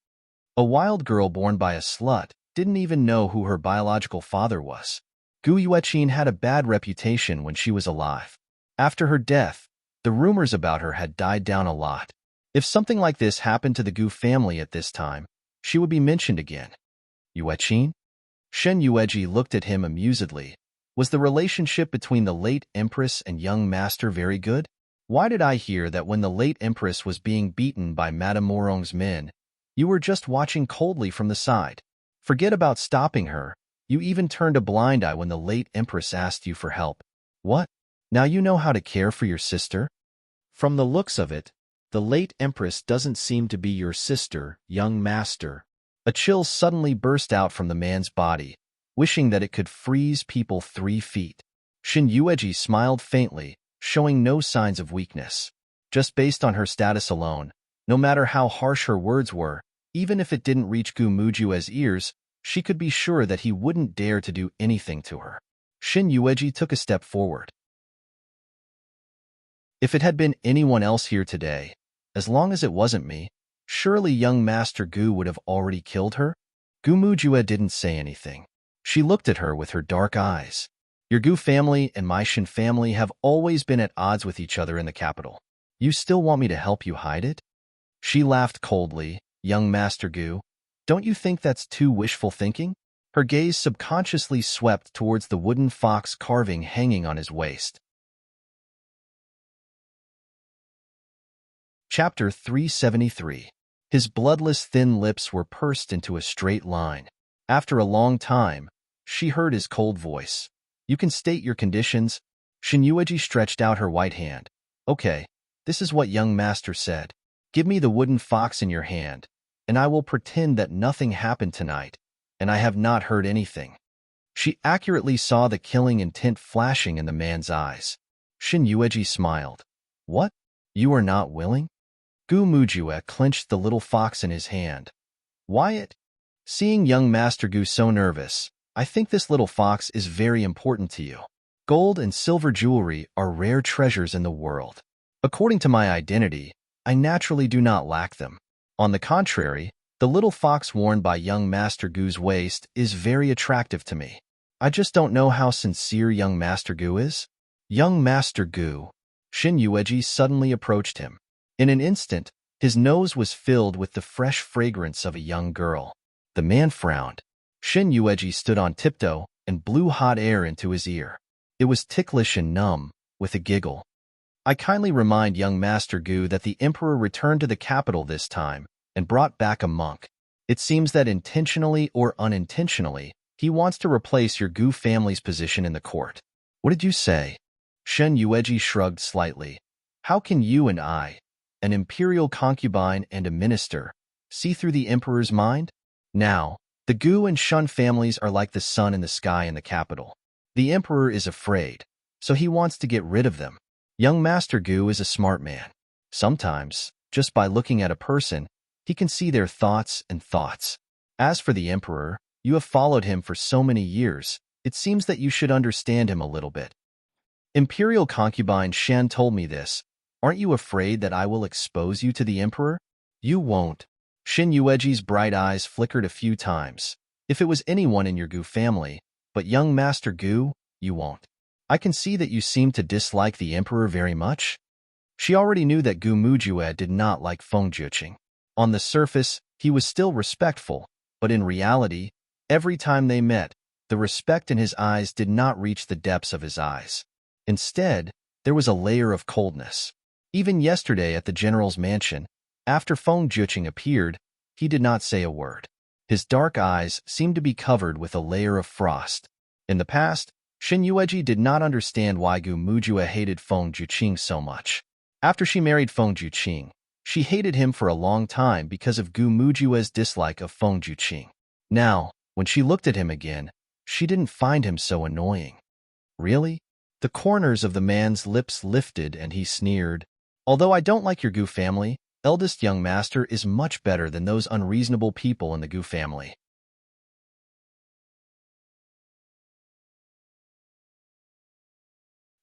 A wild girl born by a slut didn't even know who her biological father was. Gu Yueqin had a bad reputation when she was alive. After her death, the rumors about her had died down a lot. If something like this happened to the Gu family at this time, she would be mentioned again. Yueqin? Shen Yueji looked at him amusedly. Was the relationship between the late Empress and young master very good? Why did I hear that when the late Empress was being beaten by Madame Morong's men, you were just watching coldly from the side? Forget about stopping her. You even turned a blind eye when the late Empress asked you for help. What? Now you know how to care for your sister? From the looks of it, the late Empress doesn't seem to be your sister, young master. A chill suddenly burst out from the man's body, wishing that it could freeze people 3 feet. Shin Yueji smiled faintly, showing no signs of weakness. Just based on her status alone, no matter how harsh her words were, even if it didn't reach Gu Mujue's ears, she could be sure that he wouldn't dare to do anything to her. Shin Yueji took a step forward. If it had been anyone else here today, as long as it wasn't me, surely young Master Gu would have already killed her? Gu Mujue didn't say anything. She looked at her with her dark eyes. Your Gu family and my Shin family have always been at odds with each other in the capital. You still want me to help you hide it? She laughed coldly. Young Master Gu, don't you think that's too wishful thinking? Her gaze subconsciously swept towards the wooden fox carving hanging on his waist. Chapter 373. His bloodless thin lips were pursed into a straight line. After a long time, she heard his cold voice. You can state your conditions. Shin Yueji stretched out her white hand. Okay, this is what young master said. Give me the wooden fox in your hand, and I will pretend that nothing happened tonight, and I have not heard anything. She accurately saw the killing intent flashing in the man's eyes. Shin Yueji smiled. What? You are not willing? Gu Mujue clenched the little fox in his hand. Wyatt? Seeing young Master Gu so nervous, I think this little fox is very important to you. Gold and silver jewelry are rare treasures in the world. According to my identity, I naturally do not lack them. On the contrary, the little fox worn by young Master Gu's waist is very attractive to me. I just don't know how sincere young Master Gu is. Young Master Gu. Shin Yueji suddenly approached him. In an instant, his nose was filled with the fresh fragrance of a young girl. The man frowned. Shin Yueji stood on tiptoe and blew hot air into his ear. It was ticklish and numb, with a giggle. I kindly remind young Master Gu that the Emperor returned to the capital this time and brought back a monk. It seems that intentionally or unintentionally, he wants to replace your Gu family's position in the court. What did you say? Shen Yueji shrugged slightly. How can you and I, an imperial concubine and a minister, see through the Emperor's mind? Now, the Gu and Shun families are like the sun in the sky in the capital. The Emperor is afraid, so he wants to get rid of them. Young Master Gu is a smart man. Sometimes, just by looking at a person, he can see their thoughts and thoughts. As for the Emperor, you have followed him for so many years, it seems that you should understand him a little bit. Imperial concubine Shan told me this. Aren't you afraid that I will expose you to the Emperor? You won't. Shin Yueji's bright eyes flickered a few times. If it was anyone in your Gu family, but young Master Gu, you won't. I can see that you seem to dislike the Emperor very much. She already knew that Gu Mujue did not like Feng Juqing. On the surface, he was still respectful, but in reality, every time they met, the respect in his eyes did not reach the depths of his eyes. Instead, there was a layer of coldness. Even yesterday at the general's mansion, after Feng Juqing appeared, he did not say a word. His dark eyes seemed to be covered with a layer of frost. In the past, Shin Yueji did not understand why Gu Mujue hated Feng Juqing so much. After she married Feng Juqing, she hated him for a long time because of Gu Mujue's dislike of Feng Juqing. Now, when she looked at him again, she didn't find him so annoying. Really? The corners of the man's lips lifted and he sneered. Although I don't like your Gu family, eldest young master is much better than those unreasonable people in the Gu family.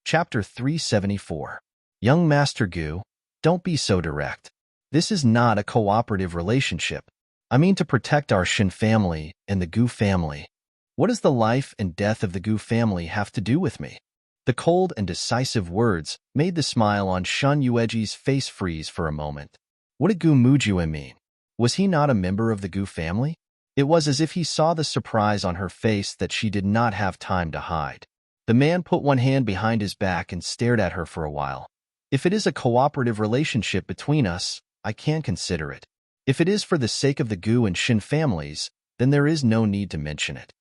Chapter 374. Young Master Gu, don't be so direct. This is not a cooperative relationship. I mean to protect our Shin family and the Gu family. What does the life and death of the Gu family have to do with me? The cold and decisive words made the smile on Shun Yueji's face freeze for a moment. What did Gu Mujue mean? Was he not a member of the Gu family? It was as if he saw the surprise on her face that she did not have time to hide. The man put one hand behind his back and stared at her for a while. If it is a cooperative relationship between us, I can consider it. If it is for the sake of the Gu and Shin families, then there is no need to mention it.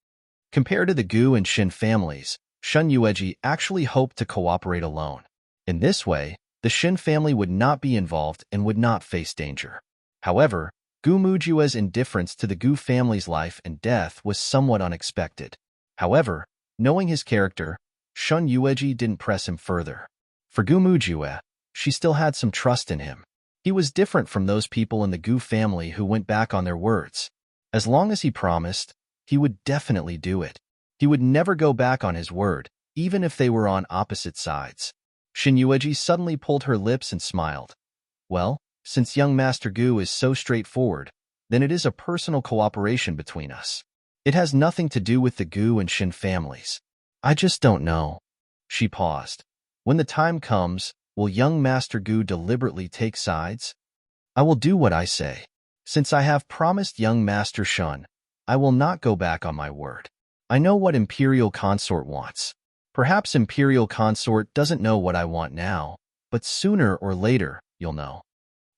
Compared to the Gu and Shin families, Shun Yueji actually hoped to cooperate alone. In this way, the Shin family would not be involved and would not face danger. However, Gu Mujue's indifference to the Gu family's life and death was somewhat unexpected. However, knowing his character, Shun Yueji didn't press him further. For Gu Mujue, she still had some trust in him. He was different from those people in the Gu family who went back on their words. As long as he promised, he would definitely do it. He would never go back on his word, even if they were on opposite sides. Shin Yueji suddenly pulled her lips and smiled. Well, since young Master Gu is so straightforward, then it is a personal cooperation between us. It has nothing to do with the Gu and Shin families. I just don't know. She paused. When the time comes, will young Master Gu deliberately take sides? I will do what I say. Since I have promised young Master Shun, I will not go back on my word. I know what Imperial Consort wants. Perhaps Imperial Consort doesn't know what I want now, but sooner or later, you'll know.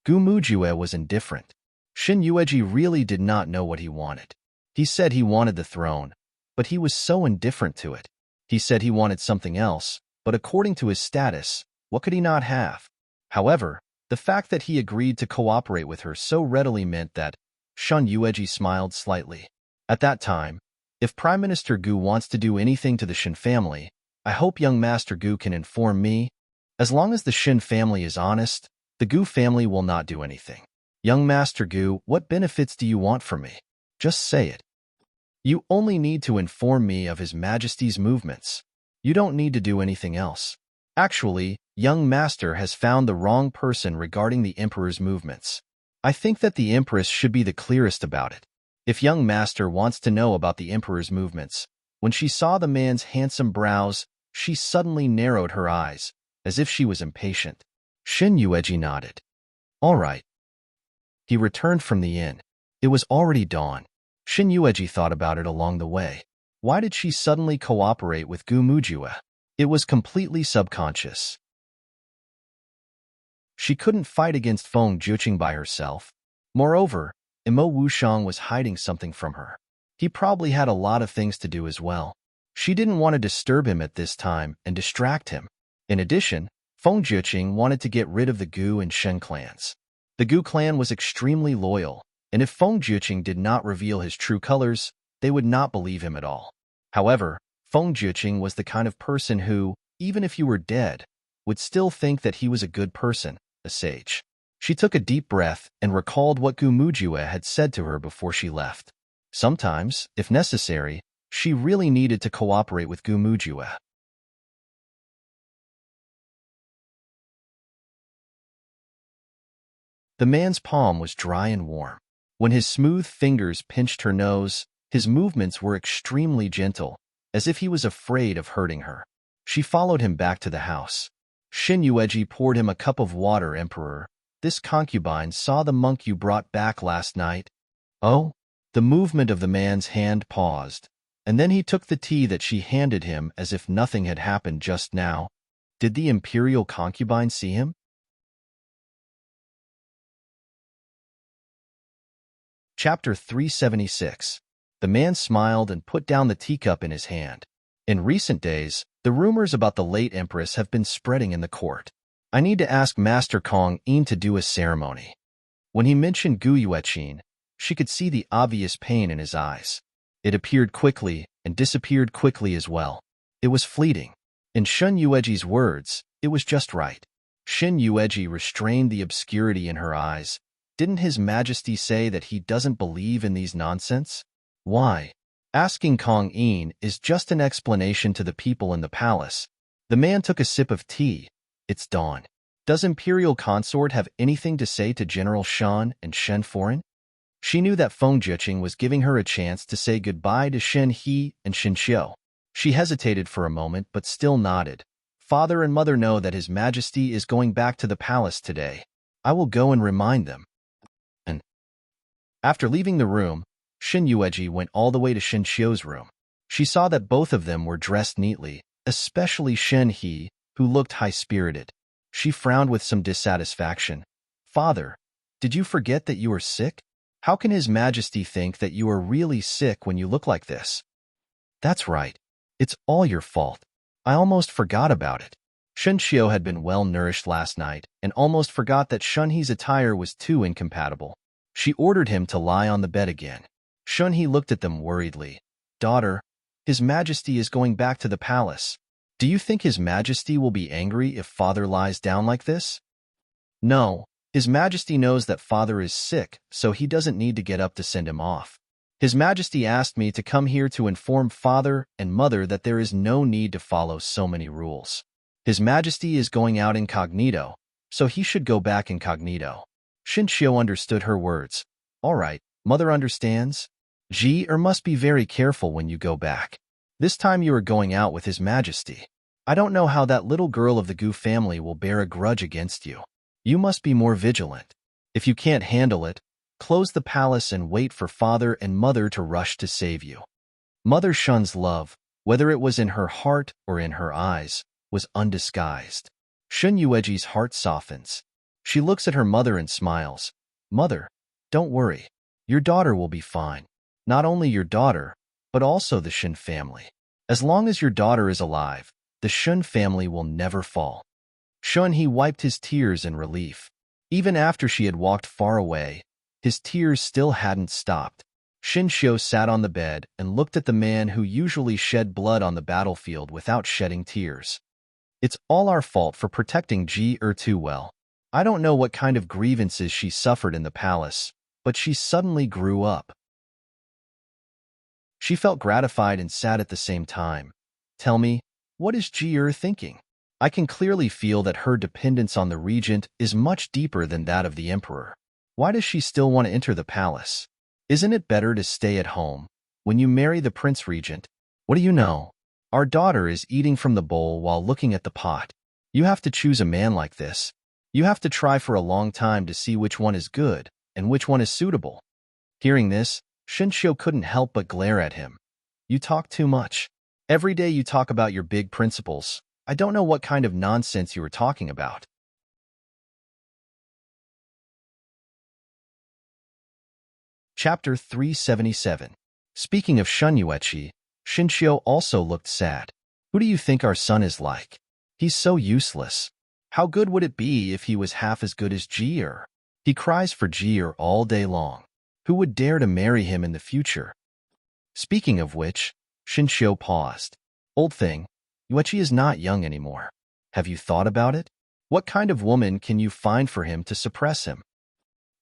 Gu Mujue was indifferent. Shin Yueji really did not know what he wanted. He said he wanted the throne, but he was so indifferent to it. He said he wanted something else, but according to his status, what could he not have? However, the fact that he agreed to cooperate with her so readily meant that Shun Yueji smiled slightly. At that time, if Prime Minister Gu wants to do anything to the Shin family, I hope young Master Gu can inform me. As long as the Shin family is honest, the Gu family will not do anything. Young Master Gu, what benefits do you want from me? Just say it. You only need to inform me of His Majesty's movements. You don't need to do anything else. Actually, young Master has found the wrong person regarding the Emperor's movements. I think that the Empress should be the clearest about it. If young Master wants to know about the Emperor's movements, when she saw the man's handsome brows, she suddenly narrowed her eyes, as if she was impatient. Shin Yueji nodded. All right. He returned from the inn. It was already dawn. Shin Yueji thought about it along the way. Why did she suddenly cooperate with Gu Mujue? It was completely subconscious. She couldn't fight against Feng Juqing by herself. Moreover, Imo Wushang was hiding something from her. He probably had a lot of things to do as well. She didn't want to disturb him at this time and distract him. In addition, Feng Juqing wanted to get rid of the Gu and Shen clans. The Gu clan was extremely loyal, and if Feng Juqing did not reveal his true colors, they would not believe him at all. However, Feng Juqing was the kind of person who, even if you were dead, would still think that he was a good person, a sage. She took a deep breath and recalled what Gu Mujue had said to her before she left. Sometimes, if necessary, she really needed to cooperate with Gu Mujue. The man's palm was dry and warm. When his smooth fingers pinched her nose, his movements were extremely gentle, as if he was afraid of hurting her. She followed him back to the house. Shin Yueji poured him a cup of water. Emperor, this concubine saw the monk you brought back last night. Oh? The movement of the man's hand paused, and then he took the tea that she handed him as if nothing had happened just now. Did the imperial concubine see him? Chapter 376. The man smiled and put down the teacup in his hand. In recent days, the rumors about the late empress have been spreading in the court. I need to ask Master Kong Yin to do a ceremony. When he mentioned Gu Yueqin, she could see the obvious pain in his eyes. It appeared quickly and disappeared quickly as well. It was fleeting. In Shun Yueji's words, it was just right. Shin Yueji restrained the obscurity in her eyes. Didn't His Majesty say that he doesn't believe in these nonsense? Why? Asking Kong Yin is just an explanation to the people in the palace. The man took a sip of tea. It's dawn. Does Imperial Consort have anything to say to General Shan and Shen Foreign? She knew that Feng Juqing was giving her a chance to say goodbye to Shen He and Shen Xiu. She hesitated for a moment but still nodded. Father and mother know that His Majesty is going back to the palace today. I will go and remind them. And after leaving the room, Shin Yueji went all the way to Shen Xiu's room. She saw that both of them were dressed neatly, especially Shen He, who looked high-spirited. She frowned with some dissatisfaction. Father, did you forget that you are sick? How can His Majesty think that you are really sick when you look like this? That's right. It's all your fault. I almost forgot about it. Shunxiu had been well-nourished last night and almost forgot that Shunhe's attire was too incompatible. She ordered him to lie on the bed again. Shunhe looked at them worriedly. Daughter, His Majesty is going back to the palace. Do you think His Majesty will be angry if Father lies down like this? No, His Majesty knows that Father is sick, so he doesn't need to get up to send him off. His Majesty asked me to come here to inform Father and Mother that there is no need to follow so many rules. His Majesty is going out incognito, so he should go back incognito. Shunxiu understood her words. All right, Mother understands. Must be very careful when you go back. This time you are going out with His Majesty. I don't know how that little girl of the Gu family will bear a grudge against you. You must be more vigilant. If you can't handle it, close the palace and wait for Father and Mother to rush to save you. Mother Shun's love, whether it was in her heart or in her eyes, was undisguised. Shun Yueji's heart softens. She looks at her mother and smiles. Mother, don't worry. Your daughter will be fine. Not only your daughter, but also the Shun family. As long as your daughter is alive, the Shun family will never fall. Shunhe wiped his tears in relief. Even after she had walked far away, his tears still hadn't stopped. Shunxiu sat on the bed and looked at the man who usually shed blood on the battlefield without shedding tears. It's all our fault for protecting too well. I don't know what kind of grievances she suffered in the palace, but she suddenly grew up. She felt gratified and sad at the same time. Tell me, what is thinking? I can clearly feel that her dependence on the regent is much deeper than that of the emperor. Why does she still want to enter the palace? Isn't it better to stay at home? When you marry the prince regent, what do you know? Our daughter is eating from the bowl while looking at the pot. You have to choose a man like this. You have to try for a long time to see which one is good and which one is suitable. Hearing this, Shunxiu couldn't help but glare at him. You talk too much. Every day you talk about your big principles. I don't know what kind of nonsense you are talking about. Chapter 377. Speaking of Shun Yueqi, Shunxiu also looked sad. Who do you think our son is like? He's so useless. How good would it be if he was half as good as Jier? He cries for Jier all day long. Who would dare to marry him in the future? Speaking of which, Shunxiu paused. Old thing, Yueqi is not young anymore. Have you thought about it? What kind of woman can you find for him to suppress him?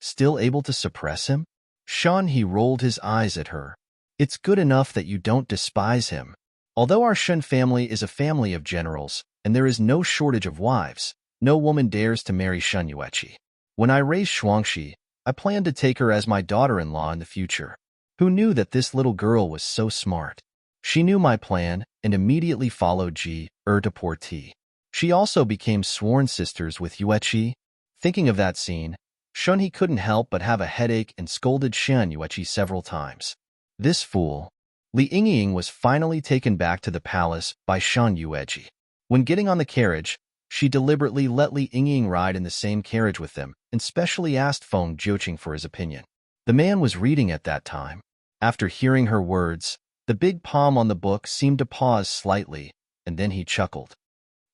Still able to suppress him? He rolled his eyes at her. It's good enough that you don't despise him. Although our Shun family is a family of generals, and there is no shortage of wives, no woman dares to marry Shun Yueqi. When I raise Shuangxi, I plan to take her as my daughter-in-law in the future. Who knew that this little girl was so smart? She knew my plan and immediately followed to Porti. She also became sworn sisters with Yueqi. Thinking of that scene, Shunhe couldn't help but have a headache and scolded Shun Yueqi several times. This fool. Li Yingying was finally taken back to the palace by Shun Yueqi. When getting on the carriage, she deliberately let Li Yingying ride in the same carriage with them and specially asked Feng Jiuqing for his opinion. The man was reading at that time. After hearing her words, the big palm on the book seemed to pause slightly, and then he chuckled.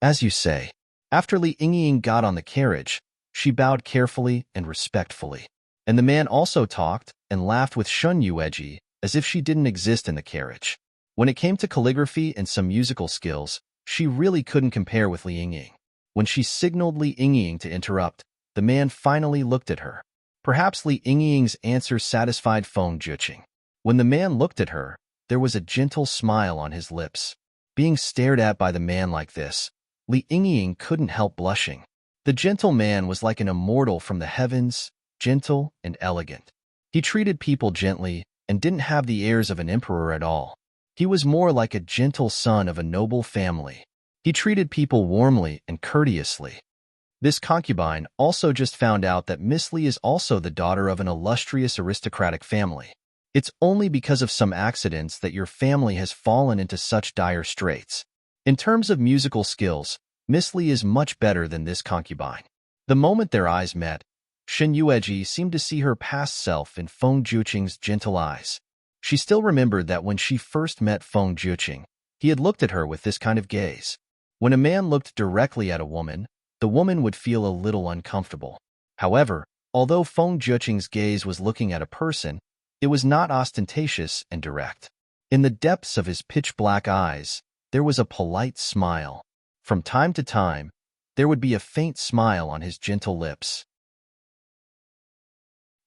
As you say. After Li Yingying got on the carriage, she bowed carefully and respectfully. And the man also talked and laughed with Shun Yueqi as if she didn't exist in the carriage. When it came to calligraphy and some musical skills, she really couldn't compare with Li Yingying. When she signaled Li Yingying to interrupt, the man finally looked at her. Perhaps Li Yingying's answer satisfied Feng Jiuqing. When the man looked at her, there was a gentle smile on his lips. Being stared at by the man like this, Li Yingying couldn't help blushing. The gentle man was like an immortal from the heavens, gentle and elegant. He treated people gently and didn't have the airs of an emperor at all. He was more like a gentle son of a noble family. He treated people warmly and courteously. This concubine also just found out that Miss Li is also the daughter of an illustrious aristocratic family. It's only because of some accidents that your family has fallen into such dire straits. In terms of musical skills, Miss Li is much better than this concubine. The moment their eyes met, Shen Yueji seemed to see her past self in Feng Juqing's gentle eyes. She still remembered that when she first met Feng Juqing, he had looked at her with this kind of gaze. When a man looked directly at a woman, the woman would feel a little uncomfortable. However, although Feng Juqing's gaze was looking at a person, it was not ostentatious and direct. In the depths of his pitch-black eyes, there was a polite smile. From time to time, there would be a faint smile on his gentle lips.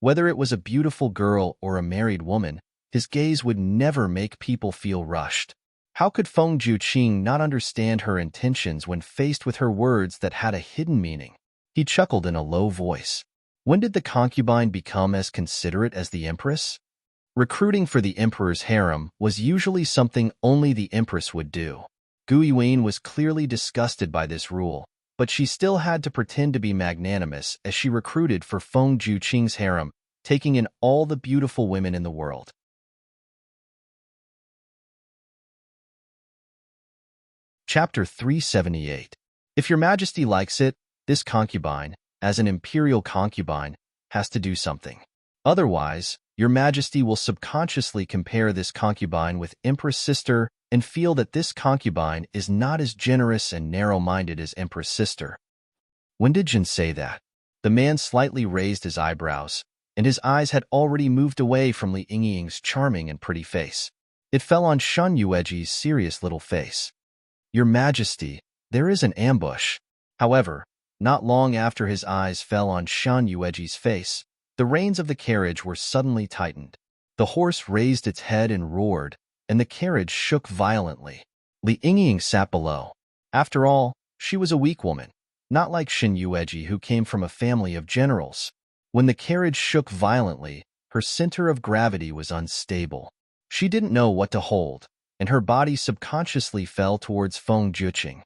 Whether it was a beautiful girl or a married woman, his gaze would never make people feel rushed. How could Feng Juqing not understand her intentions when faced with her words that had a hidden meaning? He chuckled in a low voice. When did the concubine become as considerate as the empress? Recruiting for the emperor's harem was usually something only the empress would do. Gu Yuan was clearly disgusted by this rule, but she still had to pretend to be magnanimous as she recruited for Feng Juqing's harem, taking in all the beautiful women in the world. Chapter 378. If your majesty likes it, this concubine, as an imperial concubine, has to do something. Otherwise, your majesty will subconsciously compare this concubine with Empress Sister and feel that this concubine is not as generous and narrow-minded as Empress Sister. When did Jin say that? The man slightly raised his eyebrows, and his eyes had already moved away from Li Yingying's charming and pretty face. It fell on Shen Yueji's serious little face. Your Majesty, there is an ambush. However, not long after his eyes fell on Shen Yueji's face, the reins of the carriage were suddenly tightened. The horse raised its head and roared, and the carriage shook violently. Li Yingying sat below. After all, she was a weak woman, not like Shen Yueji, who came from a family of generals. When the carriage shook violently, her center of gravity was unstable. She didn't know what to hold, and her body subconsciously fell towards Feng Juqing.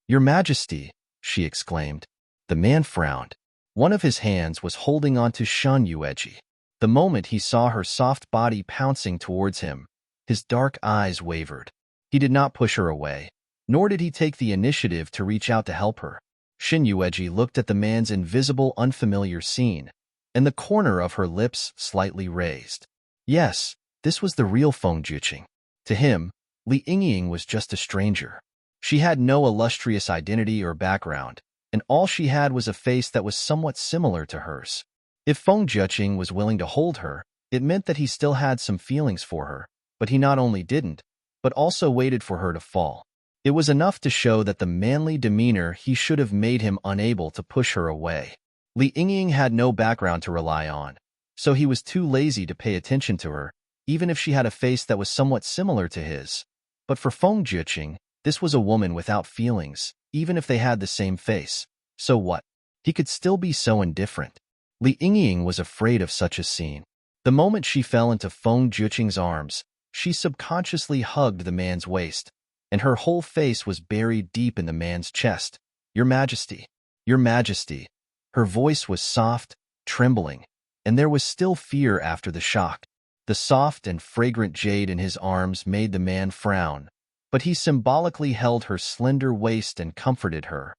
Your Majesty, she exclaimed. The man frowned. One of his hands was holding onto Shen Yueji. The moment he saw her soft body pouncing towards him, his dark eyes wavered. He did not push her away, nor did he take the initiative to reach out to help her. Shen Yueji looked at the man's invisible, unfamiliar scene, and the corner of her lips slightly raised. Yes, this was the real Feng Juqing. To him, Li Yingying was just a stranger. She had no illustrious identity or background, and all she had was a face that was somewhat similar to hers. If Feng Juqing was willing to hold her, it meant that he still had some feelings for her, but he not only didn't, but also waited for her to fall. It was enough to show that the manly demeanor he should have made him unable to push her away. Li Yingying had no background to rely on, so he was too lazy to pay attention to her, even if she had a face that was somewhat similar to his. But for Feng Juqing, this was a woman without feelings, even if they had the same face. So what? He could still be so indifferent. Li Yingying was afraid of such a scene. The moment she fell into Feng Juqing's arms, she subconsciously hugged the man's waist, and her whole face was buried deep in the man's chest. Your Majesty, Your Majesty. Her voice was soft, trembling, and there was still fear after the shock. The soft and fragrant jade in his arms made the man frown, but he symbolically held her slender waist and comforted her.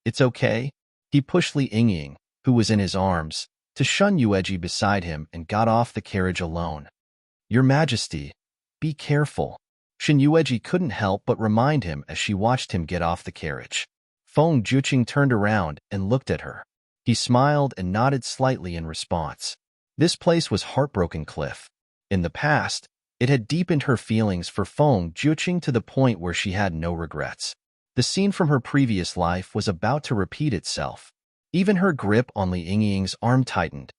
It's okay. He pushed Li Yingying, who was in his arms, to Shen Yueji beside him and got off the carriage alone. Your Majesty, be careful. Shen Yueji couldn't help but remind him as she watched him get off the carriage. Feng Juqing turned around and looked at her. He smiled and nodded slightly in response. This place was Heartbroken Cliff. In the past, it had deepened her feelings for Feng Juqing to the point where she had no regrets. The scene from her previous life was about to repeat itself. Even her grip on Li Yingying's arm tightened.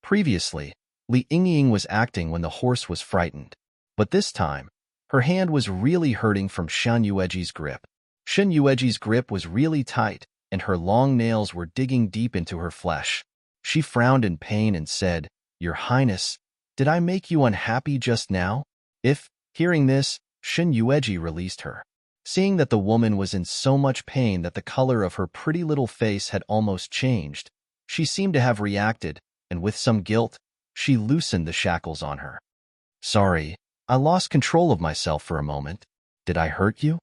Previously, Li Yingying was acting when the horse was frightened. But this time, her hand was really hurting from Shen Yueji's grip. Shen Yueji's grip was really tight, and her long nails were digging deep into her flesh. She frowned in pain and said, Your Highness, did I make you unhappy just now? Hearing this, Shen Yueji released her. Seeing that the woman was in so much pain that the color of her pretty little face had almost changed, she seemed to have reacted, and with some guilt, she loosened the shackles on her. Sorry, I lost control of myself for a moment. Did I hurt you?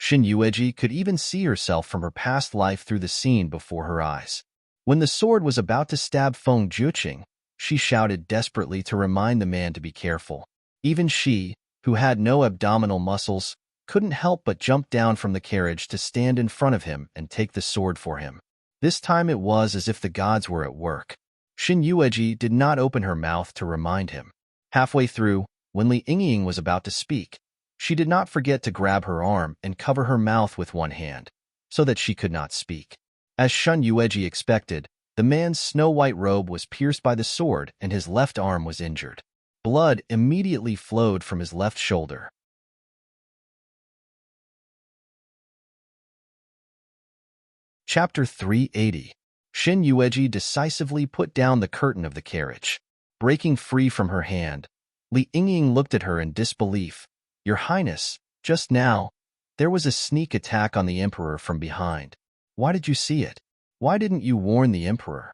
Shin Yueji could even see herself from her past life through the scene before her eyes. When the sword was about to stab Feng Juqing, she shouted desperately to remind the man to be careful. Even she, who had no abdominal muscles, couldn't help but jump down from the carriage to stand in front of him and take the sword for him. This time it was as if the gods were at work. Shin Yueji did not open her mouth to remind him. Halfway through, when Li Yingying was about to speak, she did not forget to grab her arm and cover her mouth with one hand, so that she could not speak. As Shin Yueji expected, the man's snow-white robe was pierced by the sword and his left arm was injured. Blood immediately flowed from his left shoulder. Chapter 380. Shin Yueji decisively put down the curtain of the carriage. Breaking free from her hand, Li Yingying looked at her in disbelief. "Your Highness, just now, there was a sneak attack on the Emperor from behind. Why did you see it? Why didn't you warn the Emperor?"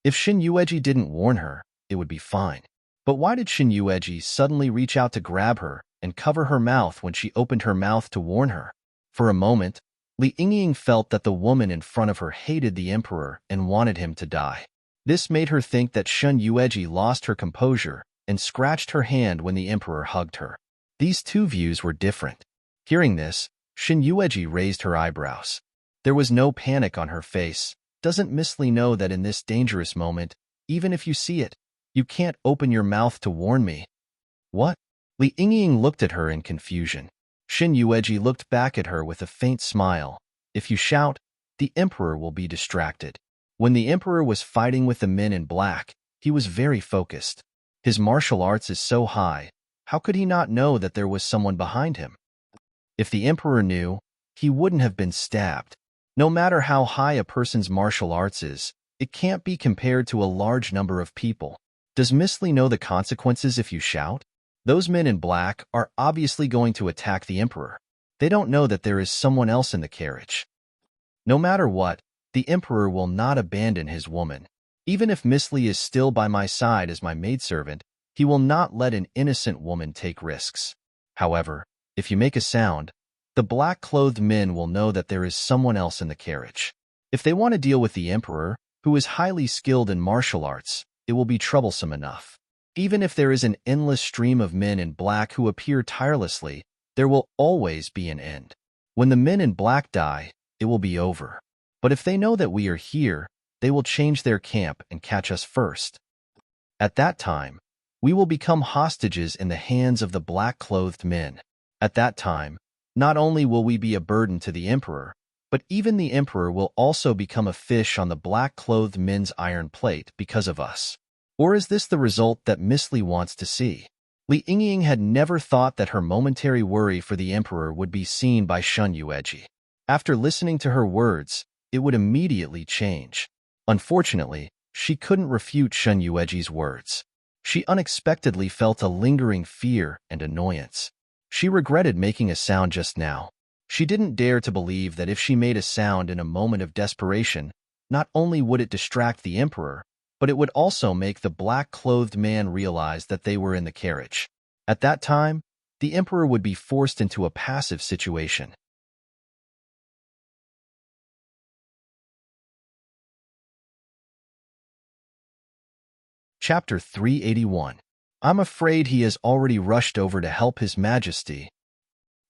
If Shin Yueji didn't warn her, it would be fine. But why did Shin Yueji suddenly reach out to grab her and cover her mouth when she opened her mouth to warn her? For a moment, Li Yingying felt that the woman in front of her hated the Emperor and wanted him to die. This made her think that Shin Yueji lost her composure and scratched her hand when the Emperor hugged her. These two views were different. Hearing this, Shin Yueji raised her eyebrows. There was no panic on her face. Doesn't Miss Li know that in this dangerous moment, even if you see it, you can't open your mouth to warn me? What? Li Yingying looked at her in confusion. Shin Yueji looked back at her with a faint smile. If you shout, the Emperor will be distracted. When the Emperor was fighting with the men in black, he was very focused. His martial arts is so high, how could he not know that there was someone behind him? If the Emperor knew, he wouldn't have been stabbed. No matter how high a person's martial arts is, it can't be compared to a large number of people. Does Miss Li know the consequences if you shout? Those men in black are obviously going to attack the Emperor. They don't know that there is someone else in the carriage. No matter what, the Emperor will not abandon his woman. Even if Miss Li is still by my side as my maidservant, he will not let an innocent woman take risks. However, if you make a sound, the black-clothed men will know that there is someone else in the carriage. If they want to deal with the Emperor, who is highly skilled in martial arts, it will be troublesome enough. Even if there is an endless stream of men in black who appear tirelessly, there will always be an end. When the men in black die, it will be over. But if they know that we are here, they will change their camp and catch us first. At that time, we will become hostages in the hands of the black-clothed men. At that time, not only will we be a burden to the Emperor, but even the Emperor will also become a fish on the black-clothed men's iron plate because of us. Or is this the result that Miss Li wants to see? Li Yingying had never thought that her momentary worry for the Emperor would be seen by Shin Yueji. After listening to her words, it would immediately change. Unfortunately, she couldn't refute Shin Yueji's words. She unexpectedly felt a lingering fear and annoyance. She regretted making a sound just now. She didn't dare to believe that if she made a sound in a moment of desperation, not only would it distract the Emperor, but it would also make the black-clothed man realize that they were in the carriage. At that time, the Emperor would be forced into a passive situation. Chapter 381. I'm afraid he has already rushed over to help His Majesty.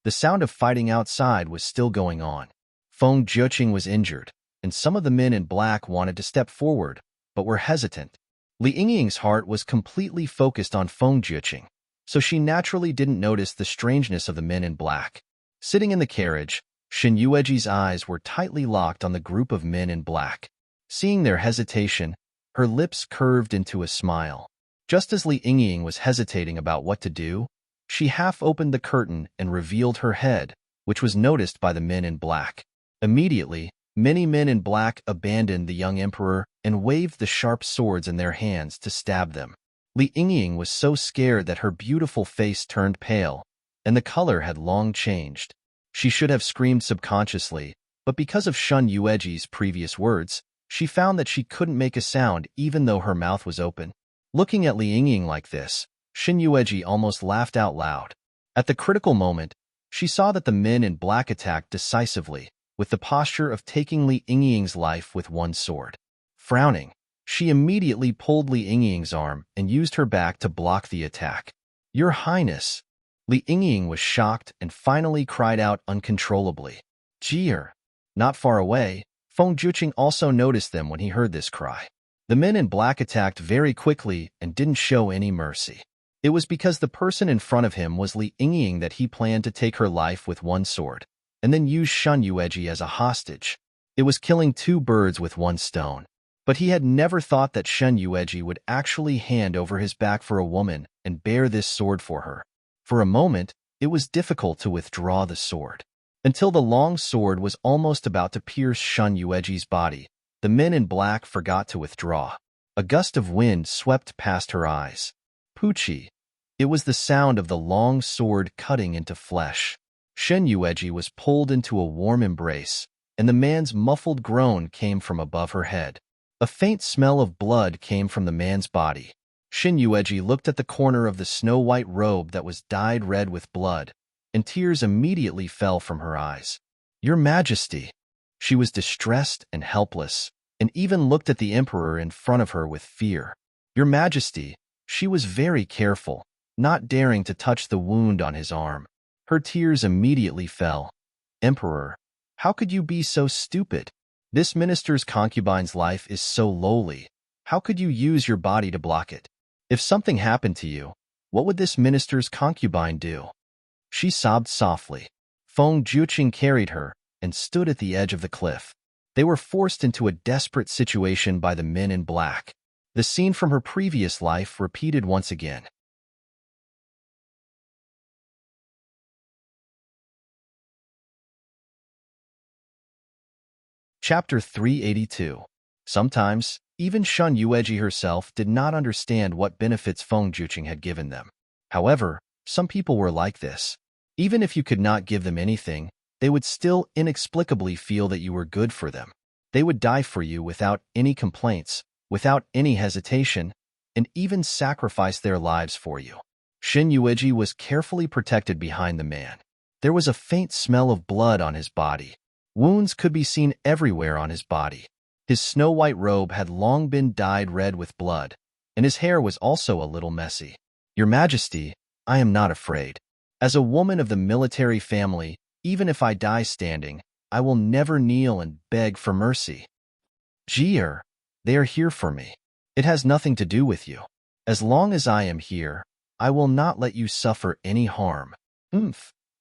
The sound of fighting outside was still going on. Feng Juqing was injured, and some of the men in black wanted to step forward, but were hesitant. Li Yingying's heart was completely focused on Feng Juqing, so she naturally didn't notice the strangeness of the men in black. Sitting in the carriage, Shin Yueji's eyes were tightly locked on the group of men in black. Seeing their hesitation, her lips curved into a smile. Just as Li Yingying was hesitating about what to do, she half opened the curtain and revealed her head, which was noticed by the men in black. Immediately, many men in black abandoned the young emperor and waved the sharp swords in their hands to stab them. Li Yingying was so scared that her beautiful face turned pale, and the color had long changed. She should have screamed subconsciously, but because of Shin Yueji's previous words, she found that she couldn't make a sound even though her mouth was open. Looking at Li Yingying like this, Shin Yueji almost laughed out loud. At the critical moment, She saw that the men in black attacked decisively, with the posture of taking Li Yingying's life with one sword. Frowning, she immediately pulled Li Yingying's arm and used her back to block the attack. "Your Highness!" Li Yingying was shocked and finally cried out uncontrollably. "Jeer!" Not far away, Feng Juqing also noticed them when he heard this cry. The men in black attacked very quickly and didn't show any mercy. It was because the person in front of him was Li Yingying that he planned to take her life with one sword, and then use Shen Yueji as a hostage. It was killing two birds with one stone. But he had never thought that Shen Yueji would actually hand over his back for a woman and bear this sword for her. For a moment, it was difficult to withdraw the sword. Until the long sword was almost about to pierce Shen Yueji's body, the men in black forgot to withdraw. A gust of wind swept past her eyes. Poochie. It was the sound of the long sword cutting into flesh. Shen Yueji was pulled into a warm embrace, and the man's muffled groan came from above her head. A faint smell of blood came from the man's body. Shen Yueji looked at the corner of the snow-white robe that was dyed red with blood, and tears immediately fell from her eyes. "Your Majesty!" She was distressed and helpless, and even looked at the emperor in front of her with fear. "Your Majesty!" She was very careful, not daring to touch the wound on his arm. Her tears immediately fell. "Emperor, how could you be so stupid? This minister's concubine's life is so lowly. How could you use your body to block it? If something happened to you, what would this minister's concubine do?" She sobbed softly. Feng Juqing carried her and stood at the edge of the cliff. They were forced into a desperate situation by the men in black. The scene from her previous life repeated once again. Chapter 382. Sometimes, even Shen Yueji herself did not understand what benefits Feng Juqing had given them. However, some people were like this. Even if you could not give them anything, they would still inexplicably feel that you were good for them. They would die for you without any complaints, without any hesitation, and even sacrifice their lives for you. Shen Yueji was carefully protected behind the man. There was a faint smell of blood on his body. Wounds could be seen everywhere on his body. His snow-white robe had long been dyed red with blood, and his hair was also a little messy. "Your Majesty, I am not afraid. As a woman of the military family, even if I die standing, I will never kneel and beg for mercy. Jeer, they are here for me. It has nothing to do with you. As long as I am here, I will not let you suffer any harm.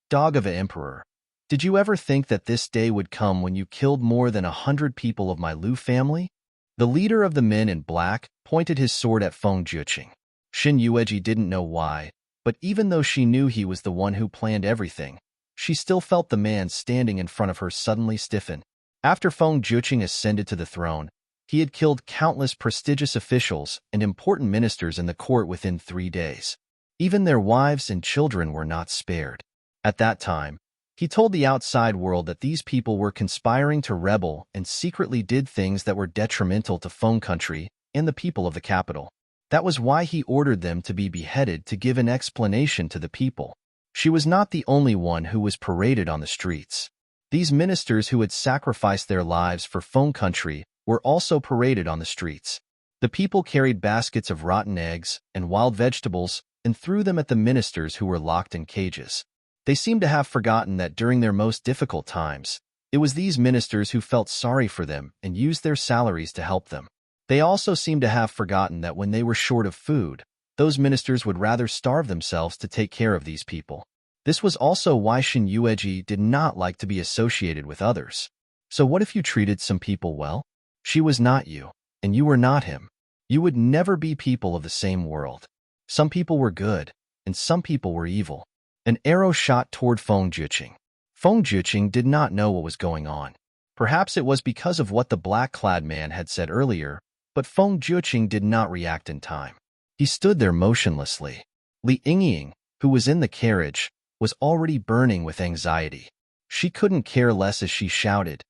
Dog of an emperor. Did you ever think that this day would come when you killed more than 100 people of my Lu family?" The leader of the men in black pointed his sword at Feng Juqing. Shen Yueji didn't know why, but even though she knew he was the one who planned everything, she still felt the man standing in front of her suddenly stiffen. After Feng Juqing ascended to the throne, he had killed countless prestigious officials and important ministers in the court within 3 days. Even their wives and children were not spared. At that time, he told the outside world that these people were conspiring to rebel and secretly did things that were detrimental to Feng country and the people of the capital. That was why he ordered them to be beheaded to give an explanation to the people. She was not the only one who was paraded on the streets. These ministers who had sacrificed their lives for Feng country were also paraded on the streets. The people carried baskets of rotten eggs and wild vegetables and threw them at the ministers who were locked in cages. They seemed to have forgotten that during their most difficult times, it was these ministers who felt sorry for them and used their salaries to help them. They also seemed to have forgotten that when they were short of food, those ministers would rather starve themselves to take care of these people. This was also why Shen Yueji did not like to be associated with others. So what if you treated some people well? She was not you, and you were not him. You would never be people of the same world. Some people were good, and some people were evil. An arrow shot toward Feng Juqing. Feng Juqing did not know what was going on. Perhaps it was because of what the black-clad man had said earlier, but Feng Juqing did not react in time. He stood there motionlessly. Li Yingying, who was in the carriage, was already burning with anxiety. She couldn't care less as she shouted,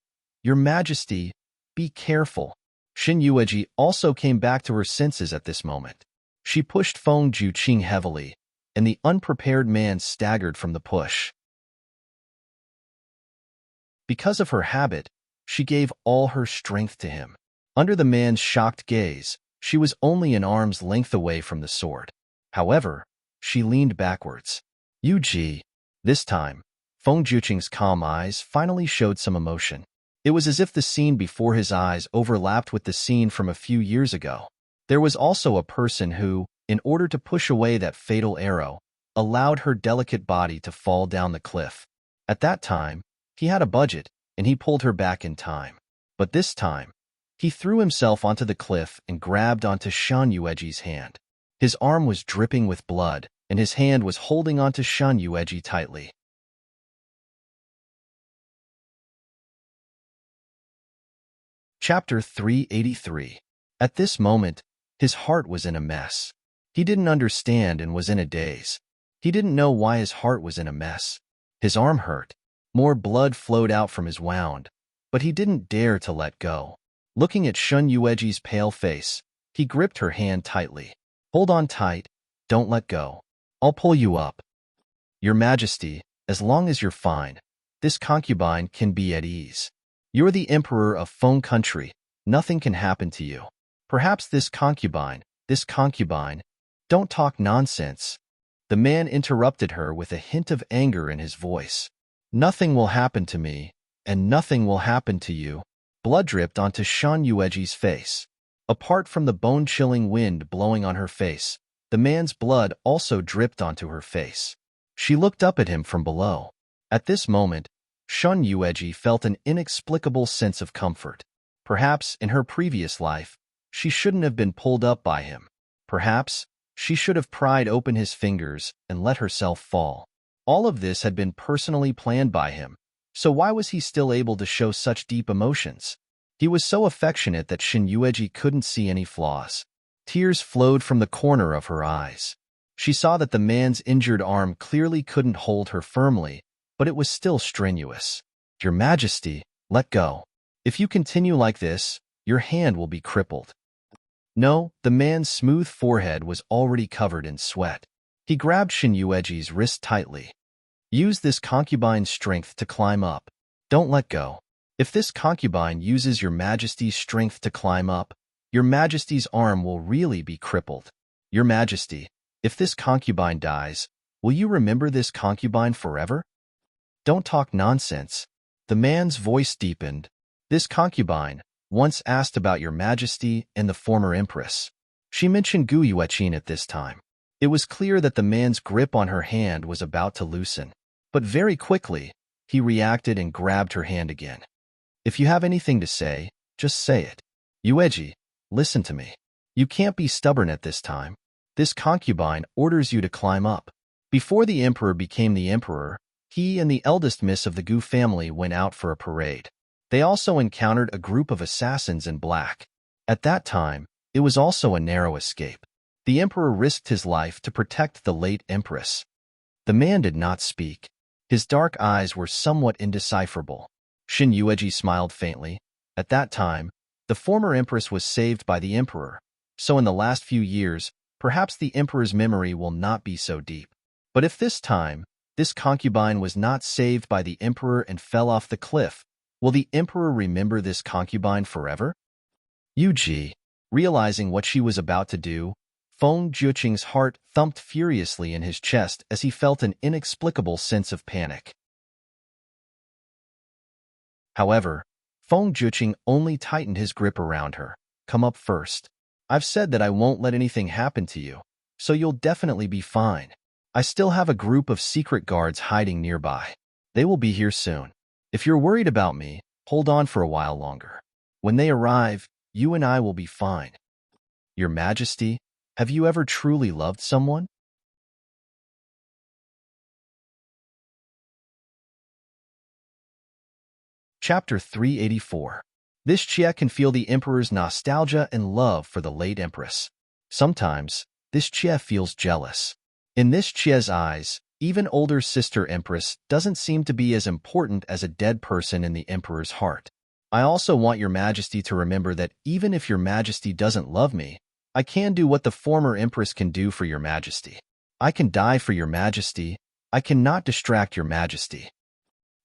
"Your Majesty, be careful." Shen Yueji also came back to her senses at this moment. She pushed Feng Juqing heavily, and the unprepared man staggered from the push. Because of her habit, she gave all her strength to him. Under the man's shocked gaze, she was only an arm's length away from the sword. However, she leaned backwards. Yu-ji. This time, Feng Juqing's calm eyes finally showed some emotion. It was as if the scene before his eyes overlapped with the scene from a few years ago. There was also a person who, in order to push away that fatal arrow, allowed her delicate body to fall down the cliff. At that time, he had a budget, and he pulled her back in time. But this time, he threw himself onto the cliff and grabbed onto Shan Yueji's hand. His arm was dripping with blood, and his hand was holding onto Shan Yueji tightly. Chapter 383. At this moment, his heart was in a mess. He didn't understand and was in a daze. He didn't know why his heart was in a mess. His arm hurt. More blood flowed out from his wound, but he didn't dare to let go. Looking at Shan Yueji's pale face, he gripped her hand tightly. Hold on tight, don't let go. I'll pull you up. Your Majesty, as long as you're fine, this concubine can be at ease. You're the emperor of Feng country, nothing can happen to you. Perhaps this concubine, don't talk nonsense. The man interrupted her with a hint of anger in his voice. Nothing will happen to me, and nothing will happen to you. Blood dripped onto Shan Yueji's face. Apart from the bone-chilling wind blowing on her face, the man's blood also dripped onto her face. She looked up at him from below. At this moment, Shan Yueji felt an inexplicable sense of comfort. Perhaps, in her previous life, she shouldn't have been pulled up by him. Perhaps, she should have pried open his fingers and let herself fall. All of this had been personally planned by him, so why was he still able to show such deep emotions? He was so affectionate that Shan Yueji couldn't see any flaws. Tears flowed from the corner of her eyes. She saw that the man's injured arm clearly couldn't hold her firmly, but it was still strenuous. Your Majesty, let go. If you continue like this, your hand will be crippled. No, the man's smooth forehead was already covered in sweat. He grabbed Shan Yueji's wrist tightly. Use this concubine's strength to climb up. Don't let go. If this concubine uses your Majesty's strength to climb up, your Majesty's arm will really be crippled. Your Majesty, if this concubine dies, will you remember this concubine forever? Don't talk nonsense. The man's voice deepened. This concubine once asked about your Majesty and the former empress. She mentioned Gu Yueqin at this time. It was clear that the man's grip on her hand was about to loosen. But very quickly, he reacted and grabbed her hand again. If you have anything to say, just say it. Yueji, listen to me. You can't be stubborn at this time. This concubine orders you to climb up. Before the emperor became the emperor, he and the eldest miss of the Gu family went out for a parade. They also encountered a group of assassins in black. At that time, it was also a narrow escape. The emperor risked his life to protect the late empress. The man did not speak. His dark eyes were somewhat indecipherable. Shan Yueji smiled faintly. At that time, the former empress was saved by the emperor, so in the last few years, perhaps the emperor's memory will not be so deep. But if this time, this concubine was not saved by the emperor and fell off the cliff, will the emperor remember this concubine forever? Yuji, realizing what she was about to do, Feng Juqing's heart thumped furiously in his chest as he felt an inexplicable sense of panic. However, Feng Juqing only tightened his grip around her. Come up first. I've said that I won't let anything happen to you, so you'll definitely be fine. I still have a group of secret guards hiding nearby. They will be here soon. If you're worried about me, hold on for a while longer. When they arrive, you and I will be fine. Your Majesty, have you ever truly loved someone? Chapter 384. This Jie can feel the emperor's nostalgia and love for the late empress. Sometimes, this Jie feels jealous. In this Jie's eyes, even older sister empress doesn't seem to be as important as a dead person in the emperor's heart. I also want your Majesty to remember that even if your Majesty doesn't love me, I can do what the former empress can do for your Majesty. I can die for your Majesty. I cannot distract your Majesty.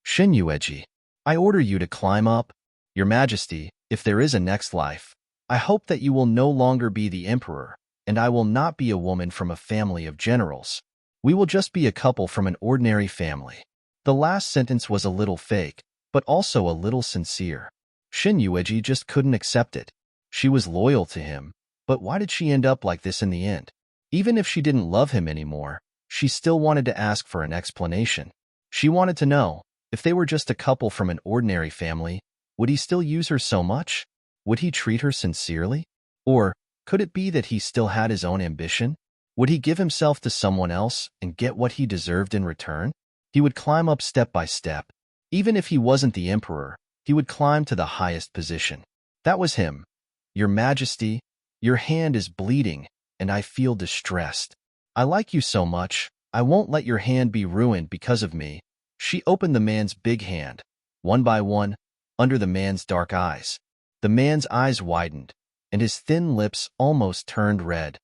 Shan Yueji, I order you to climb up. Your Majesty, if there is a next life, I hope that you will no longer be the emperor, and I will not be a woman from a family of generals. We will just be a couple from an ordinary family. The last sentence was a little fake, but also a little sincere. Shin Yueji just couldn't accept it. She was loyal to him, but why did she end up like this in the end? Even if she didn't love him anymore, she still wanted to ask for an explanation. She wanted to know, if they were just a couple from an ordinary family, would he still use her so much? Would he treat her sincerely? Or could it be that he still had his own ambition? Would he give himself to someone else and get what he deserved in return? He would climb up step by step. Even if he wasn't the emperor, he would climb to the highest position. That was him. Your Majesty, your hand is bleeding, and I feel distressed. I like you so much, I won't let your hand be ruined because of me. She opened the man's big hand, one by one, under the man's dark eyes. The man's eyes widened, and his thin lips almost turned red.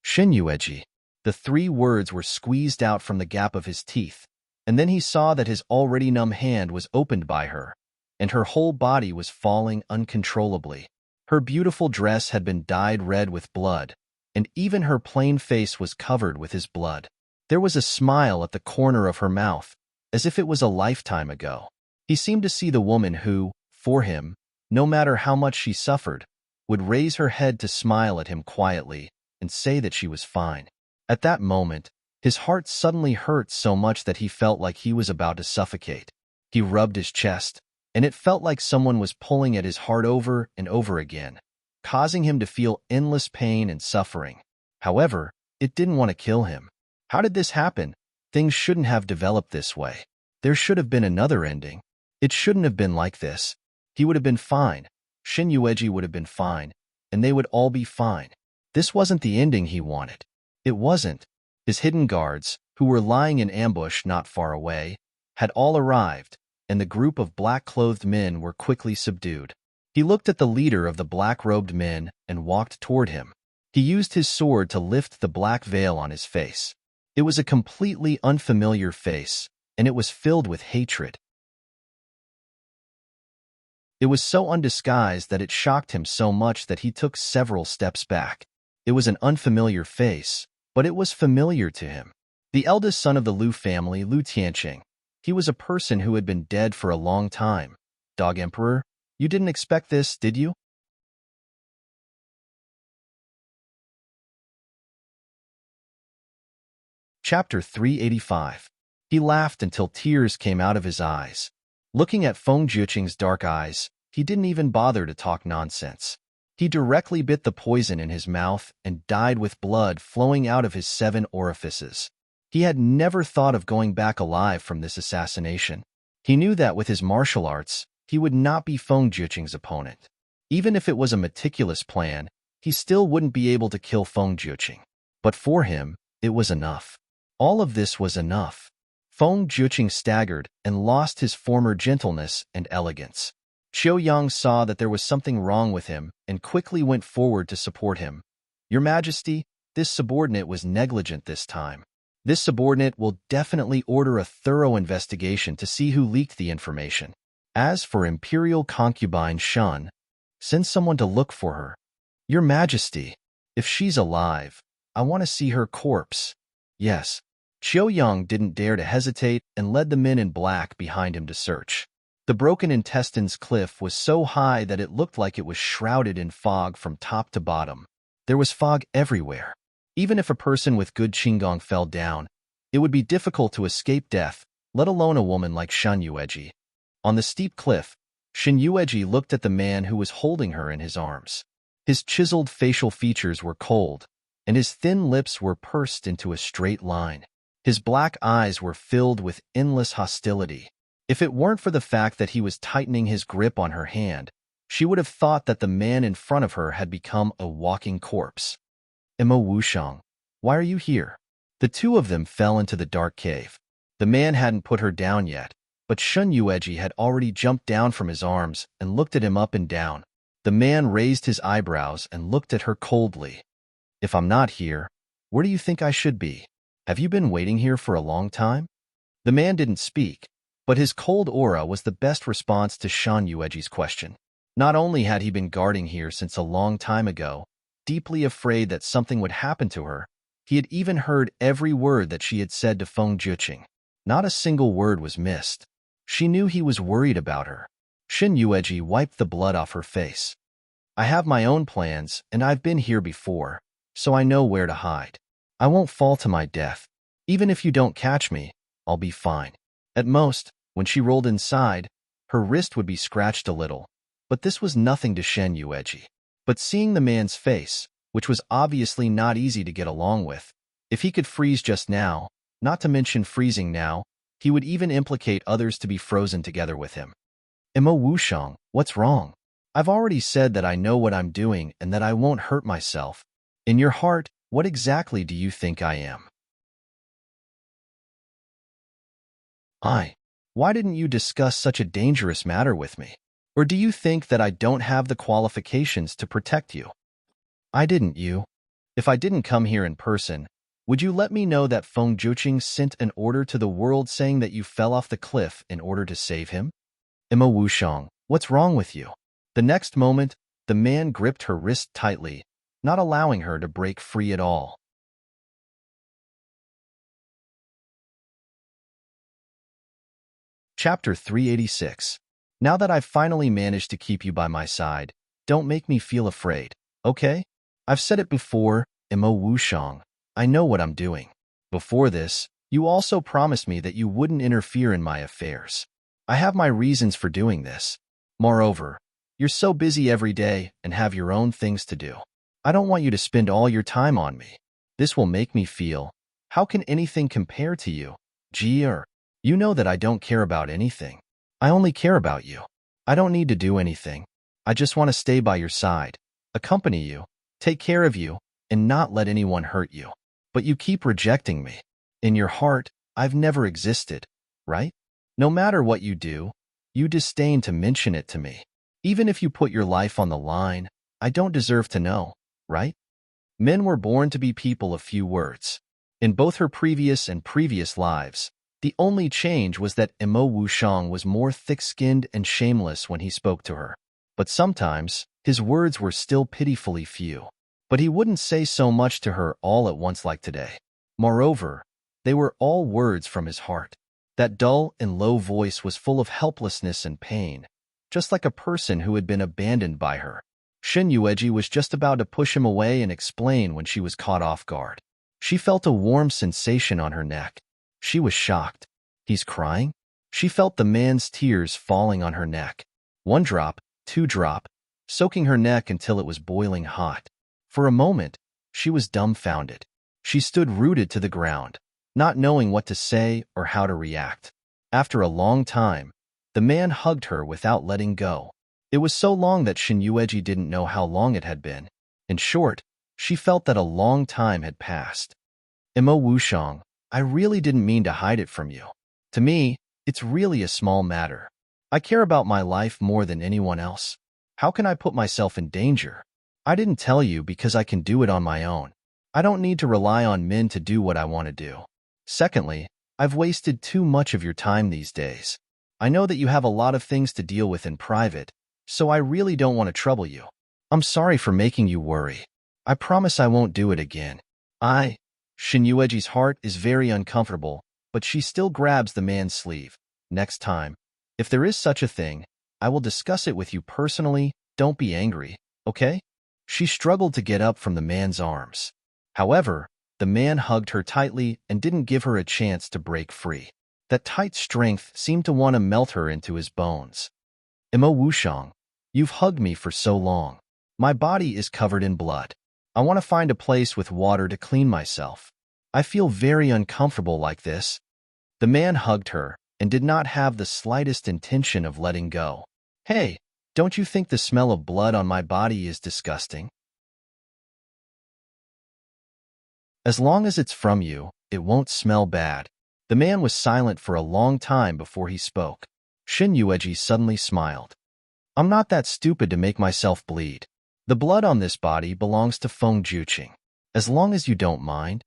Shin Yueji. The 3 words were squeezed out from the gap of his teeth, and then he saw that his already numb hand was opened by her, and her whole body was falling uncontrollably. Her beautiful dress had been dyed red with blood, and even her plain face was covered with his blood. There was a smile at the corner of her mouth, as if it was a lifetime ago. He seemed to see the woman who, for him, no matter how much she suffered, would raise her head to smile at him quietly and say that she was fine. At that moment, his heart suddenly hurt so much that he felt like he was about to suffocate. He rubbed his chest, and it felt like someone was pulling at his heart over and over again, causing him to feel endless pain and suffering. However, it didn't want to kill him. How did this happen? Things shouldn't have developed this way. There should have been another ending. It shouldn't have been like this. He would have been fine. Shin Yueji would have been fine, and they would all be fine. This wasn't the ending he wanted. It wasn't. His hidden guards, who were lying in ambush not far away, had all arrived, and the group of black-clothed men were quickly subdued. He looked at the leader of the black-robed men and walked toward him. He used his sword to lift the black veil on his face. It was a completely unfamiliar face, and it was filled with hatred. It was so undisguised that it shocked him so much that he took several steps back. It was an unfamiliar face, but it was familiar to him. The eldest son of the Lu family, Lu Tianqing. He was a person who had been dead for a long time. Dog Emperor, you didn't expect this, did you? Chapter 385. He laughed until tears came out of his eyes. Looking at Feng Juqing's dark eyes, he didn't even bother to talk nonsense. He directly bit the poison in his mouth and died with blood flowing out of his 7 orifices. He had never thought of going back alive from this assassination. He knew that with his martial arts, he would not be Feng Juqing's opponent. Even if it was a meticulous plan, he still wouldn't be able to kill Feng Juqing. But for him, it was enough. All of this was enough. Feng Juqing staggered and lost his former gentleness and elegance. Qiu Yang saw that there was something wrong with him and quickly went forward to support him. Your Majesty, this subordinate was negligent this time. This subordinate will definitely order a thorough investigation to see who leaked the information. As for Imperial concubine Shun, send someone to look for her. Your Majesty, if she's alive, I want to see her corpse. Yes. Qiu Yang didn't dare to hesitate and led the men in black behind him to search. The broken intestines cliff was so high that it looked like it was shrouded in fog from top to bottom. There was fog everywhere. Even if a person with good qinggong fell down, it would be difficult to escape death, let alone a woman like Shin Yueji. On the steep cliff, Shin Yueji looked at the man who was holding her in his arms. His chiseled facial features were cold, and his thin lips were pursed into a straight line. His black eyes were filled with endless hostility. If it weren't for the fact that he was tightening his grip on her hand, she would have thought that the man in front of her had become a walking corpse. Emma Wushang, why are you here? The two of them fell into the dark cave. The man hadn't put her down yet, but Shin Yueji had already jumped down from his arms and looked at him up and down. The man raised his eyebrows and looked at her coldly. If I'm not here, where do you think I should be? Have you been waiting here for a long time? The man didn't speak, But his cold aura was the best response to Shan Yueji's question. Not only had he been guarding here since a long time ago, deeply afraid that something would happen to her, he had even heard every word that she had said to Feng Juqing. Not a single word was missed. She knew he was worried about her. Shin Yueji wiped the blood off her face. I have my own plans, and I've been here before, so I know where to hide. I won't fall to my death. Even if you don't catch me, I'll be fine. At most, when she rolled inside, her wrist would be scratched a little, but this was nothing to Shen Yueji. But seeing the man's face, which was obviously not easy to get along with, if he could freeze just now, not to mention freezing now, he would even implicate others to be frozen together with him. Imo Wushang, what's wrong? I've already said that I know what I'm doing and that I won't hurt myself. In your heart, what exactly do you think I am? Why didn't you discuss such a dangerous matter with me? Or do you think that I don't have the qualifications to protect you? I didn't you. If I didn't come here in person, would you let me know that Feng Juqing sent an order to the world saying that you fell off the cliff in order to save him? Emma Wushang, what's wrong with you? The next moment, the man gripped her wrist tightly, not allowing her to break free at all. Chapter 386. Now that I've finally managed to keep you by my side, don't make me feel afraid, okay? I've said it before, Imo Wushang. I know what I'm doing. Before this, you also promised me that you wouldn't interfere in my affairs. I have my reasons for doing this. Moreover, you're so busy every day and have your own things to do. I don't want you to spend all your time on me. This will make me feel, how can anything compare to you? You know that I don't care about anything. I only care about you. I don't need to do anything. I just want to stay by your side, accompany you, take care of you, and not let anyone hurt you. But you keep rejecting me. In your heart, I've never existed, right? No matter what you do, you disdain to mention it to me. Even if you put your life on the line, I don't deserve to know, right? Men were born to be people of few words. In both her previous and previous lives, the only change was that Imo Wushang was more thick-skinned and shameless when he spoke to her. But sometimes, his words were still pitifully few. But he wouldn't say so much to her all at once like today. Moreover, they were all words from his heart. That dull and low voice was full of helplessness and pain, just like a person who had been abandoned by her. Shin Yueji was just about to push him away and explain when she was caught off guard. She felt a warm sensation on her neck. She was shocked. He's crying? She felt the man's tears falling on her neck. 1 drop, 2 drop, soaking her neck until it was boiling hot. For a moment, she was dumbfounded. She stood rooted to the ground, not knowing what to say or how to react. After a long time, the man hugged her without letting go. It was so long that Shin Yueji didn't know how long it had been. In short, she felt that a long time had passed. Imo Wushang, I really didn't mean to hide it from you. To me, it's really a small matter. I care about my life more than anyone else. How can I put myself in danger? I didn't tell you because I can do it on my own. I don't need to rely on men to do what I want to do. Secondly, I've wasted too much of your time these days. I know that you have a lot of things to deal with in private, so I really don't want to trouble you. I'm sorry for making you worry. I promise I won't do it again. Shin Yueji's heart is very uncomfortable, but she still grabs the man's sleeve. Next time, if there is such a thing, I will discuss it with you personally. Don't be angry, okay? She struggled to get up from the man's arms. However, the man hugged her tightly and didn't give her a chance to break free. That tight strength seemed to want to melt her into his bones. Imo Wushang, you've hugged me for so long. My body is covered in blood. I want to find a place with water to clean myself. I feel very uncomfortable like this. The man hugged her and did not have the slightest intention of letting go. Hey, don't you think the smell of blood on my body is disgusting? As long as it's from you, it won't smell bad. The man was silent for a long time before he spoke. Shin Yueji suddenly smiled. I'm not that stupid to make myself bleed. The blood on this body belongs to Feng Juqing. As long as you don't mind.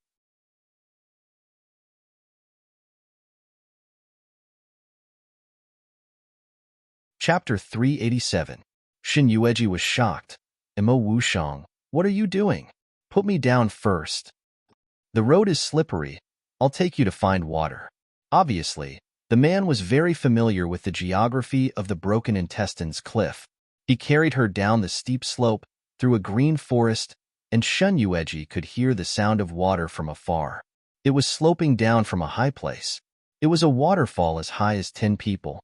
Chapter 387. Shin Yueji was shocked. Imo Wushang, what are you doing? Put me down first. The road is slippery. I'll take you to find water. Obviously, the man was very familiar with the geography of the Broken Intestines cliff. He carried her down the steep slope, through a green forest, and Shun Yueji could hear the sound of water from afar. It was sloping down from a high place. It was a waterfall as high as 10 people.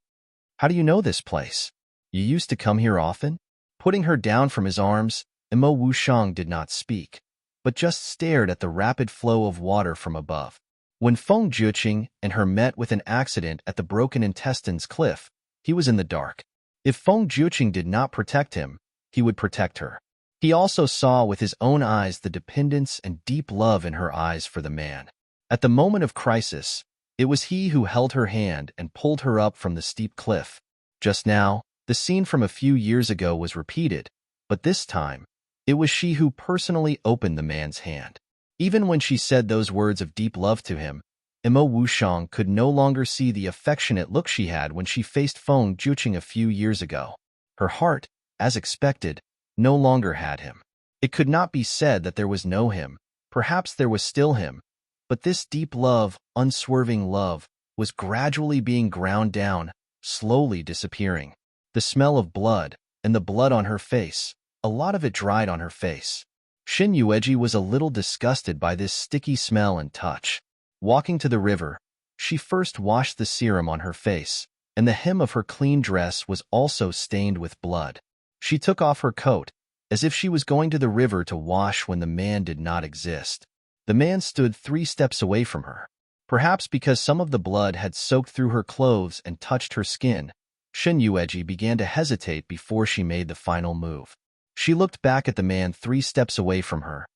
How do you know this place? You used to come here often? Putting her down from his arms, Imo Wushang did not speak, but just stared at the rapid flow of water from above. When Feng Juqing and her met with an accident at the Broken Intestines cliff, he was in the dark. If Feng Juqing did not protect him, he would protect her. He also saw with his own eyes the dependence and deep love in her eyes for the man. At the moment of crisis, it was he who held her hand and pulled her up from the steep cliff. Just now, the scene from a few years ago was repeated, but this time, it was she who personally opened the man's hand. Even when she said those words of deep love to him, Imo Wushang could no longer see the affectionate look she had when she faced Feng Juqing a few years ago. Her heart, as expected, no longer had him. It could not be said that there was no him. Perhaps there was still him. But this deep love, unswerving love, was gradually being ground down, slowly disappearing. The smell of blood, and the blood on her face, a lot of it dried on her face. Shin Yueji was a little disgusted by this sticky smell and touch. Walking to the river, she first washed the serum on her face, and the hem of her clean dress was also stained with blood. She took off her coat, as if she was going to the river to wash when the man did not exist. The man stood 3 steps away from her. Perhaps because some of the blood had soaked through her clothes and touched her skin, Shin Yueji began to hesitate before she made the final move. She looked back at the man 3 steps away from her.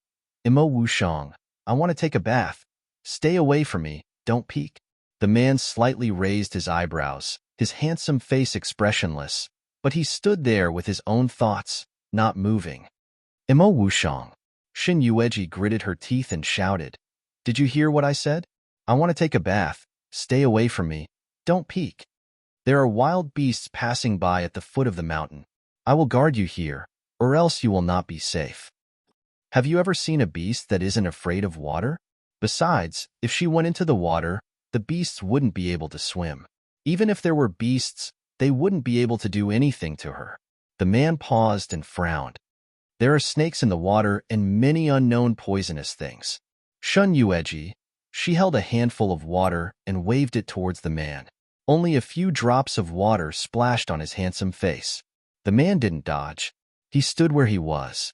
Imo Wushang, I want to take a bath. Stay away from me, don't peek. The man slightly raised his eyebrows, his handsome face expressionless, but he stood there with his own thoughts, not moving. Imo Wushang. Shin Yueji gritted her teeth and shouted, Did you hear what I said? I want to take a bath. Stay away from me. Don't peek. There are wild beasts passing by at the foot of the mountain. I will guard you here, or else you will not be safe. Have you ever seen a beast that isn't afraid of water? Besides, if she went into the water, the beasts wouldn't be able to swim. Even if there were beasts, they wouldn't be able to do anything to her. The man paused and frowned. There are snakes in the water and many unknown poisonous things. Shun Yueji, she held a handful of water and waved it towards the man. Only a few drops of water splashed on his handsome face. The man didn't dodge. He stood where he was.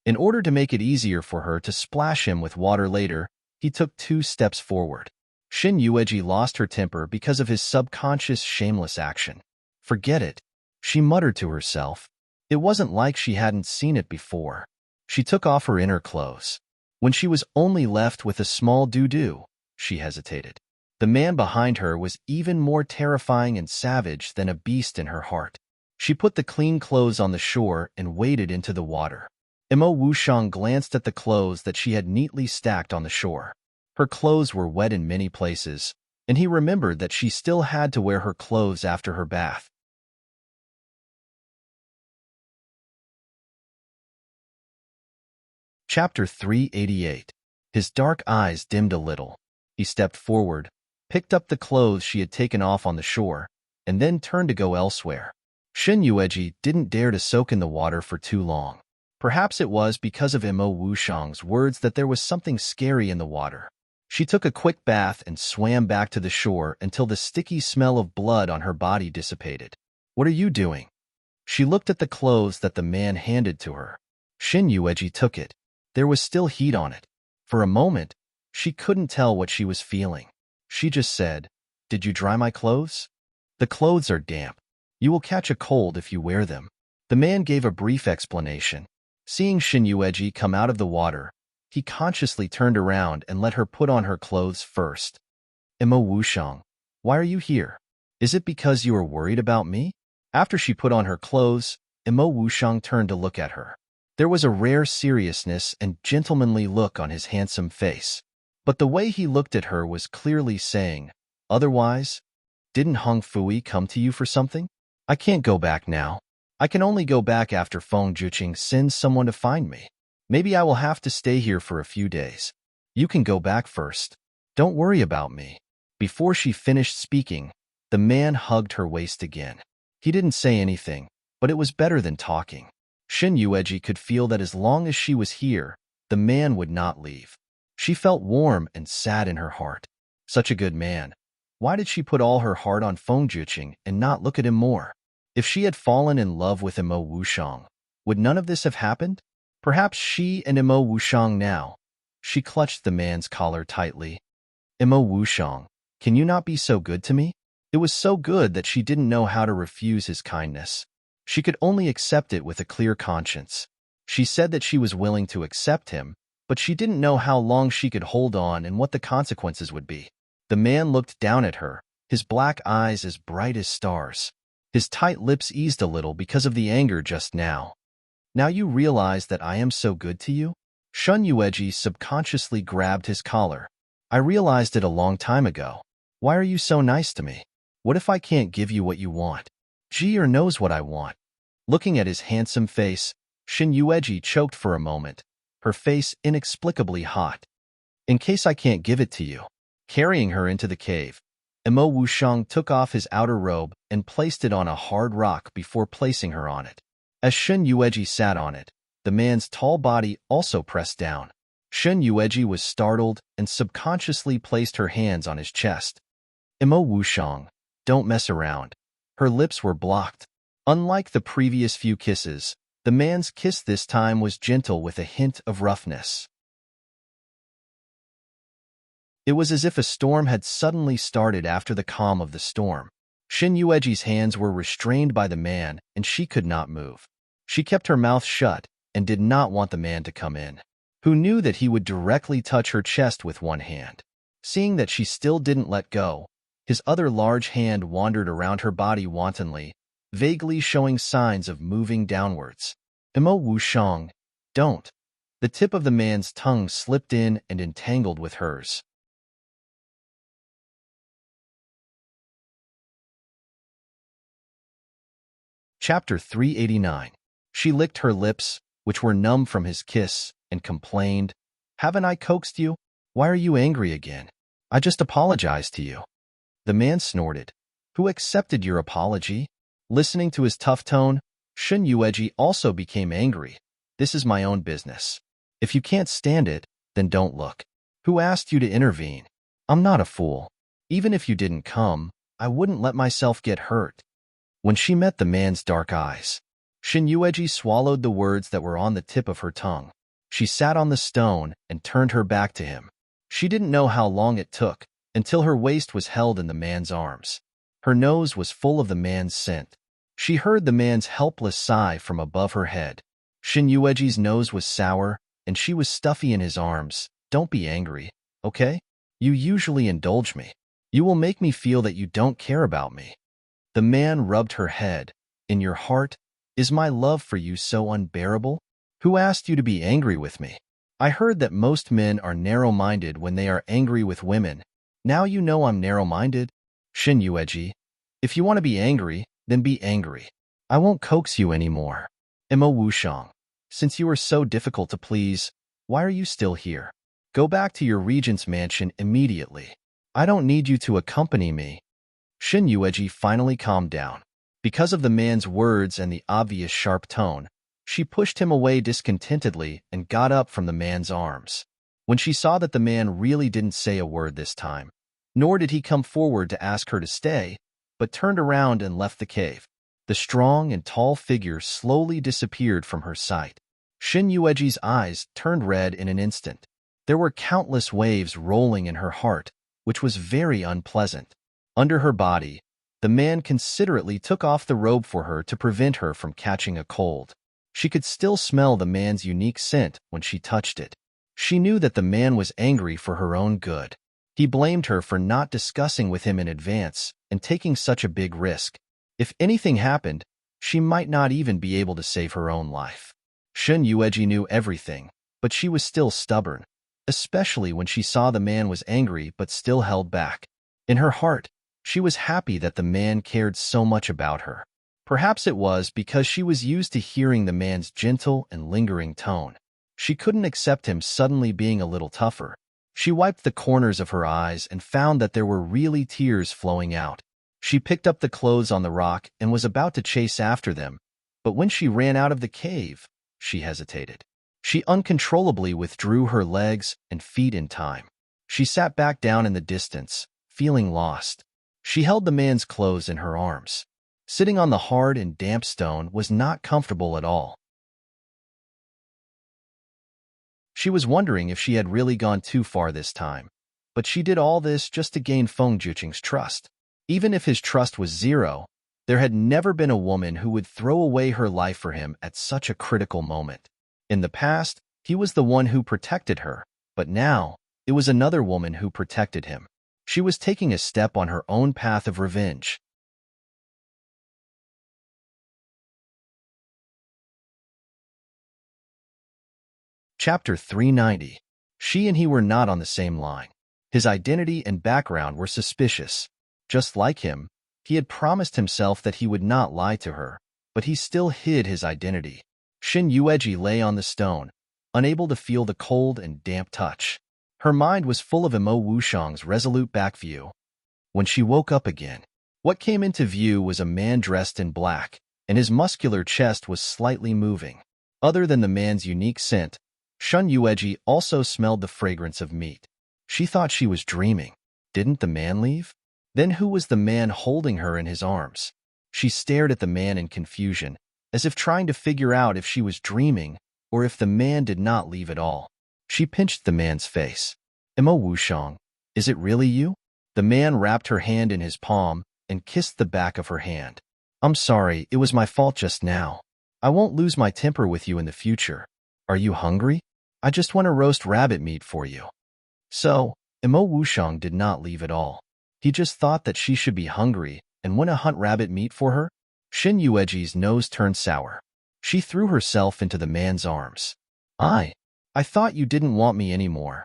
In order to make it easier for her to splash him with water later, he took 2 steps forward. Shin Yueji lost her temper because of his subconscious shameless action. Forget it, she muttered to herself. It wasn't like she hadn't seen it before. She took off her inner clothes. When she was only left with a small doo-doo, she hesitated. The man behind her was even more terrifying and savage than a beast in her heart. She put the clean clothes on the shore and waded into the water. Imo Wushang glanced at the clothes that she had neatly stacked on the shore. Her clothes were wet in many places, and he remembered that she still had to wear her clothes after her bath. Chapter 388. His dark eyes dimmed a little. He stepped forward, picked up the clothes she had taken off on the shore, and then turned to go elsewhere. Shin Yueji didn't dare to soak in the water for too long. Perhaps it was because of Imo Wushang's words that there was something scary in the water. She took a quick bath and swam back to the shore until the sticky smell of blood on her body dissipated. What are you doing? She looked at the clothes that the man handed to her. Shin Yueji took it. There was still heat on it. For a moment, she couldn't tell what she was feeling. She just said, Did you dry my clothes? The clothes are damp. You will catch a cold if you wear them. The man gave a brief explanation. Seeing Shin Yueji come out of the water, he consciously turned around and let her put on her clothes first. Imo Wushang, why are you here? Is it because you are worried about me? After she put on her clothes, Imo Wushang turned to look at her. There was a rare seriousness and gentlemanly look on his handsome face. But the way he looked at her was clearly saying, otherwise, Didn't Hung Fui come to you for something? I can't go back now. I can only go back after Feng Juqing sends someone to find me. Maybe I will have to stay here for a few days. You can go back first. Don't worry about me. Before she finished speaking, the man hugged her waist again. He didn't say anything, but it was better than talking. Shin Yueji could feel that as long as she was here, the man would not leave. She felt warm and sad in her heart. Such a good man. Why did she put all her heart on Feng Juqing and not look at him more? If she had fallen in love with Imo Wushang, would none of this have happened? Perhaps she and Imo Wushang now. She clutched the man's collar tightly. Imo Wushang, can you not be so good to me? It was so good that she didn't know how to refuse his kindness. She could only accept it with a clear conscience. She said that she was willing to accept him, but she didn't know how long she could hold on and what the consequences would be. The man looked down at her, his black eyes as bright as stars. His tight lips eased a little because of the anger just now. Now you realize that I am so good to you? Shun Yueji subconsciously grabbed his collar. I realized it a long time ago. Why are you so nice to me? What if I can't give you what you want? Jier knows what I want. Looking at his handsome face, Shin Yueji choked for a moment, her face inexplicably hot. In case I can't give it to you. Carrying her into the cave, Imo Wushang took off his outer robe and placed it on a hard rock before placing her on it. As Shin Yueji sat on it, the man's tall body also pressed down. Shin Yueji was startled and subconsciously placed her hands on his chest. Imo Wushang, don't mess around. Her lips were blocked. Unlike the previous few kisses, the man's kiss this time was gentle with a hint of roughness. It was as if a storm had suddenly started after the calm of the storm. Shin Yueji's hands were restrained by the man, and she could not move. She kept her mouth shut and did not want the man to come in, who knew that he would directly touch her chest with one hand. Seeing that she still didn't let go, his other large hand wandered around her body wantonly, vaguely showing signs of moving downwards. Imo Wushang, don't. The tip of the man's tongue slipped in and entangled with hers. Chapter 389. She licked her lips, which were numb from his kiss, and complained, Haven't I coaxed you? Why are you angry again? I just apologized to you. The man snorted. Who accepted your apology? Listening to his tough tone, Shin Yueji also became angry. This is my own business. If you can't stand it, then don't look. Who asked you to intervene? I'm not a fool. Even if you didn't come, I wouldn't let myself get hurt. When she met the man's dark eyes, Shin Yueji swallowed the words that were on the tip of her tongue. She sat on the stone and turned her back to him. She didn't know how long it took until her waist was held in the man's arms. Her nose was full of the man's scent. She heard the man's helpless sigh from above her head. Shin Yueji's nose was sour, and she was stuffy in his arms. Don't be angry, okay? You usually indulge me. You will make me feel that you don't care about me. The man rubbed her head. In your heart, is my love for you so unbearable? Who asked you to be angry with me? I heard that most men are narrow-minded when they are angry with women. Now you know I'm narrow-minded. Shin Yueji, if you want to be angry, then be angry. I won't coax you anymore. Imo Wushang, since you are so difficult to please, why are you still here? Go back to your regent's mansion immediately. I don't need you to accompany me. Shin Yueji finally calmed down. Because of the man's words and the obvious sharp tone, she pushed him away discontentedly and got up from the man's arms. When she saw that the man really didn't say a word this time, nor did he come forward to ask her to stay, but turned around and left the cave, the strong and tall figure slowly disappeared from her sight. Shin Yueji's eyes turned red in an instant. There were countless waves rolling in her heart, which was very unpleasant. Under her body, the man considerately took off the robe for her to prevent her from catching a cold. She could still smell the man's unique scent when she touched it. She knew that the man was angry for her own good. He blamed her for not discussing with him in advance and taking such a big risk. If anything happened, she might not even be able to save her own life. Shin Yueji knew everything, but she was still stubborn, especially when she saw the man was angry but still held back. In her heart, She was happy that the man cared so much about her. Perhaps it was because she was used to hearing the man's gentle and lingering tone. She couldn't accept him suddenly being a little tougher. She wiped the corners of her eyes and found that there were really tears flowing out. She picked up the clothes on the rock and was about to chase after them, but when she ran out of the cave, she hesitated. She uncontrollably withdrew her legs and feet in time. She sat back down in the distance, feeling lost. She held the man's clothes in her arms. Sitting on the hard and damp stone was not comfortable at all. She was wondering if she had really gone too far this time, but she did all this just to gain Feng Juqing's trust. Even if his trust was zero, there had never been a woman who would throw away her life for him at such a critical moment. In the past, he was the one who protected her, but now, it was another woman who protected him. She was taking a step on her own path of revenge. Chapter 390. She and he were not on the same line. His identity and background were suspicious. Just like him, he had promised himself that he would not lie to her, but he still hid his identity. Xin Yueji lay on the stone, unable to feel the cold and damp touch. Her mind was full of Imo Wushang's resolute back view. When she woke up again, what came into view was a man dressed in black, and his muscular chest was slightly moving. Other than the man's unique scent, Shun Yueji also smelled the fragrance of meat. She thought she was dreaming. Didn't the man leave? Then who was the man holding her in his arms? She stared at the man in confusion, as if trying to figure out if she was dreaming or if the man did not leave at all. She pinched the man's face. Imo Wushang, is it really you? The man wrapped her hand in his palm and kissed the back of her hand. I'm sorry, it was my fault just now. I won't lose my temper with you in the future. Are you hungry? I just want to roast rabbit meat for you. So, Imo Wushang did not leave at all. He just thought that she should be hungry and want to hunt rabbit meat for her. Xin Yueji's nose turned sour. She threw herself into the man's arms. I thought you didn't want me anymore.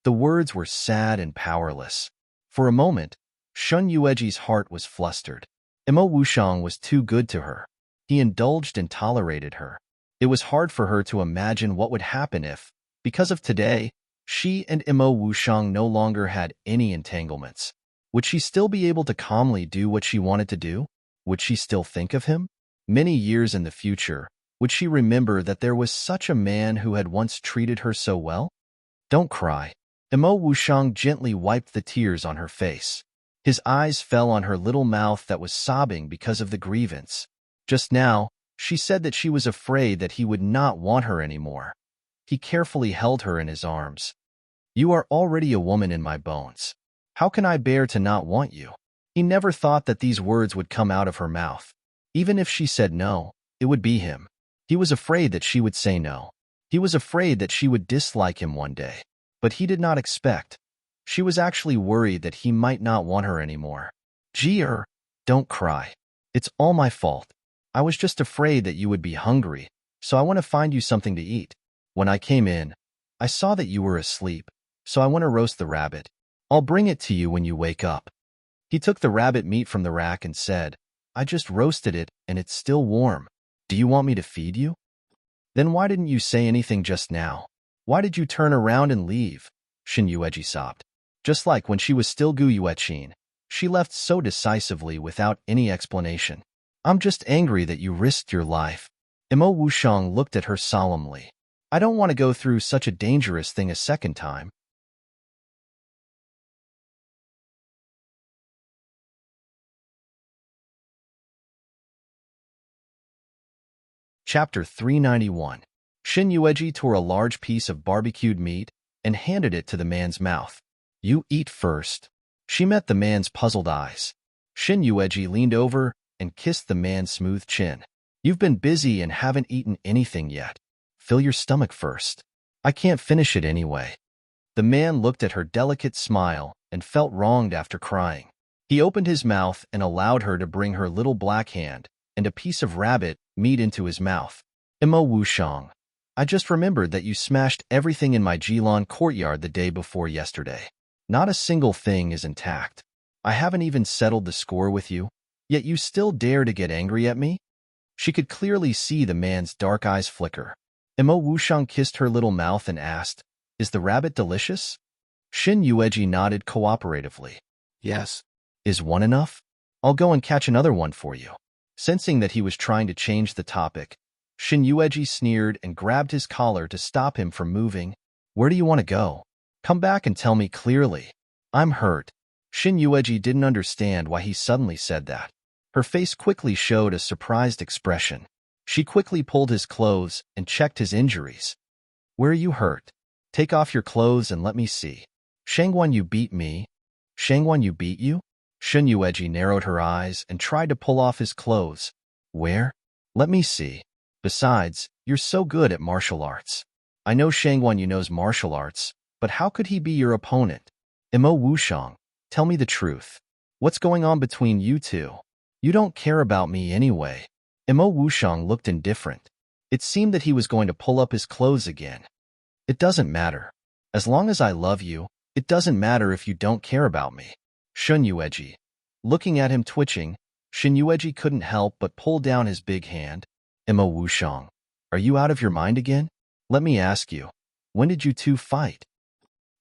The words were sad and powerless. For a moment, Shun Yueji's heart was flustered. Imo Wushang was too good to her. He indulged and tolerated her. It was hard for her to imagine what would happen if, because of today, she and Imo Wushang no longer had any entanglements. Would she still be able to calmly do what she wanted to do? Would she still think of him? Many years in the future, would she remember that there was such a man who had once treated her so well? Don't cry. Imo Wushang gently wiped the tears on her face. His eyes fell on her little mouth that was sobbing because of the grievance. Just now, she said that she was afraid that he would not want her anymore. He carefully held her in his arms. You are already a woman in my bones. How can I bear to not want you? He never thought that these words would come out of her mouth. Even if she said no, it would be him. He was afraid that she would say no. He was afraid that she would dislike him one day. But he did not expect. She was actually worried that he might not want her anymore. Don't cry. It's all my fault. I was just afraid that you would be hungry, so I want to find you something to eat. When I came in, I saw that you were asleep, so I want to roast the rabbit. I'll bring it to you when you wake up. He took the rabbit meat from the rack and said, I just roasted it and it's still warm. Do you want me to feed you? Then why didn't you say anything just now? Why did you turn around and leave? Xin Yueji sobbed. Just like when she was still Gu Yueqin, she left so decisively without any explanation. I'm just angry that you risked your life. Imo Wushang looked at her solemnly. I don't want to go through such a dangerous thing a second time. Chapter 391. Xin Yueji tore a large piece of barbecued meat and handed it to the man's mouth. You eat first. She met the man's puzzled eyes. Xin Yueji leaned over and kissed the man's smooth chin. You've been busy and haven't eaten anything yet. Fill your stomach first. I can't finish it anyway. The man looked at her delicate smile and felt wronged after crying. He opened his mouth and allowed her to bring her little black hand and a piece of rabbit meat into his mouth. Imo Wushang, I just remembered that you smashed everything in my Jilan courtyard the day before yesterday. Not a single thing is intact. I haven't even settled the score with you, yet you still dare to get angry at me? She could clearly see the man's dark eyes flicker. Imo Wushang kissed her little mouth and asked, "Is the rabbit delicious?" Shin Yueji nodded cooperatively. Yes. Is one enough? I'll go and catch another one for you. Sensing that he was trying to change the topic, Shin Yueji sneered and grabbed his collar to stop him from moving. Where do you want to go? Come back and tell me clearly. I'm hurt. Shin Yueji didn't understand why he suddenly said that. Her face quickly showed a surprised expression. She quickly pulled his clothes and checked his injuries. Where are you hurt? Take off your clothes and let me see. Shangguan, you beat me. Shangguan, you beat you? Shin Yueji narrowed her eyes and tried to pull off his clothes. Where? Let me see. Besides, you're so good at martial arts. I know Shangguan you knows martial arts, but how could he be your opponent? Imo Wushang, tell me the truth. What's going on between you two? You don't care about me anyway. Imo Wushang looked indifferent. It seemed that he was going to pull up his clothes again. It doesn't matter. As long as I love you, it doesn't matter if you don't care about me. Shin Yueji. Looking at him twitching, Shin Yueji couldn't help but pull down his big hand. Imo Wushang, are you out of your mind again? Let me ask you, when did you two fight?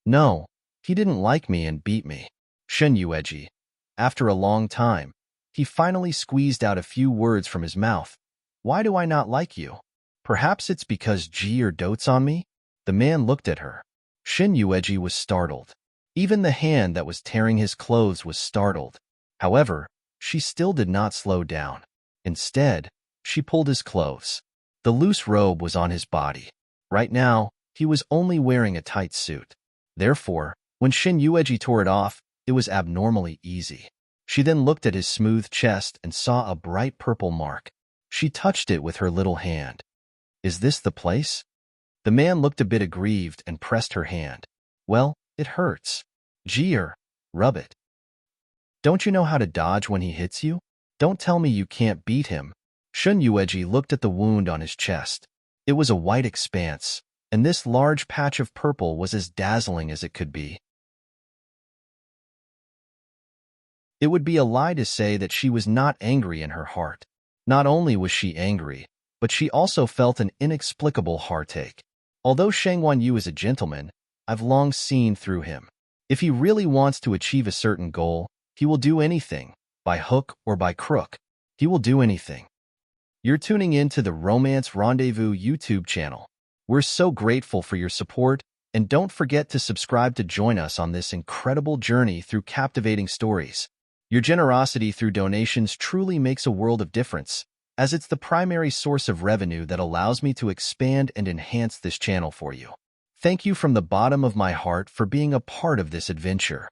No, he didn't like me and beat me. Shin Yueji. After a long time, he finally squeezed out a few words from his mouth. Why do I not like you? Perhaps it's because Ji dotes on me? The man looked at her. Shin Yueji was startled. Even the hand that was tearing his clothes was startled. However, she still did not slow down. Instead, she pulled his clothes. The loose robe was on his body. Right now, he was only wearing a tight suit. Therefore, when Shin Yueji tore it off, it was abnormally easy. She then looked at his smooth chest and saw a bright purple mark. She touched it with her little hand. Is this the place? The man looked a bit aggrieved and pressed her hand. Well, it hurts. Jeer, rub it. Don't you know how to dodge when he hits you? Don't tell me you can't beat him. Shin Yueji looked at the wound on his chest. It was a white expanse, and this large patch of purple was as dazzling as it could be. It would be a lie to say that she was not angry in her heart. Not only was she angry, but she also felt an inexplicable heartache. Although Shangguan Yu is a gentleman, I've long seen through him. If he really wants to achieve a certain goal, he will do anything, by hook or by crook. He will do anything. You're tuning in to the Romance Rendezvous YouTube channel. We're so grateful for your support, and don't forget to subscribe to join us on this incredible journey through captivating stories. Your generosity through donations truly makes a world of difference, as it's the primary source of revenue that allows me to expand and enhance this channel for you. Thank you from the bottom of my heart for being a part of this adventure.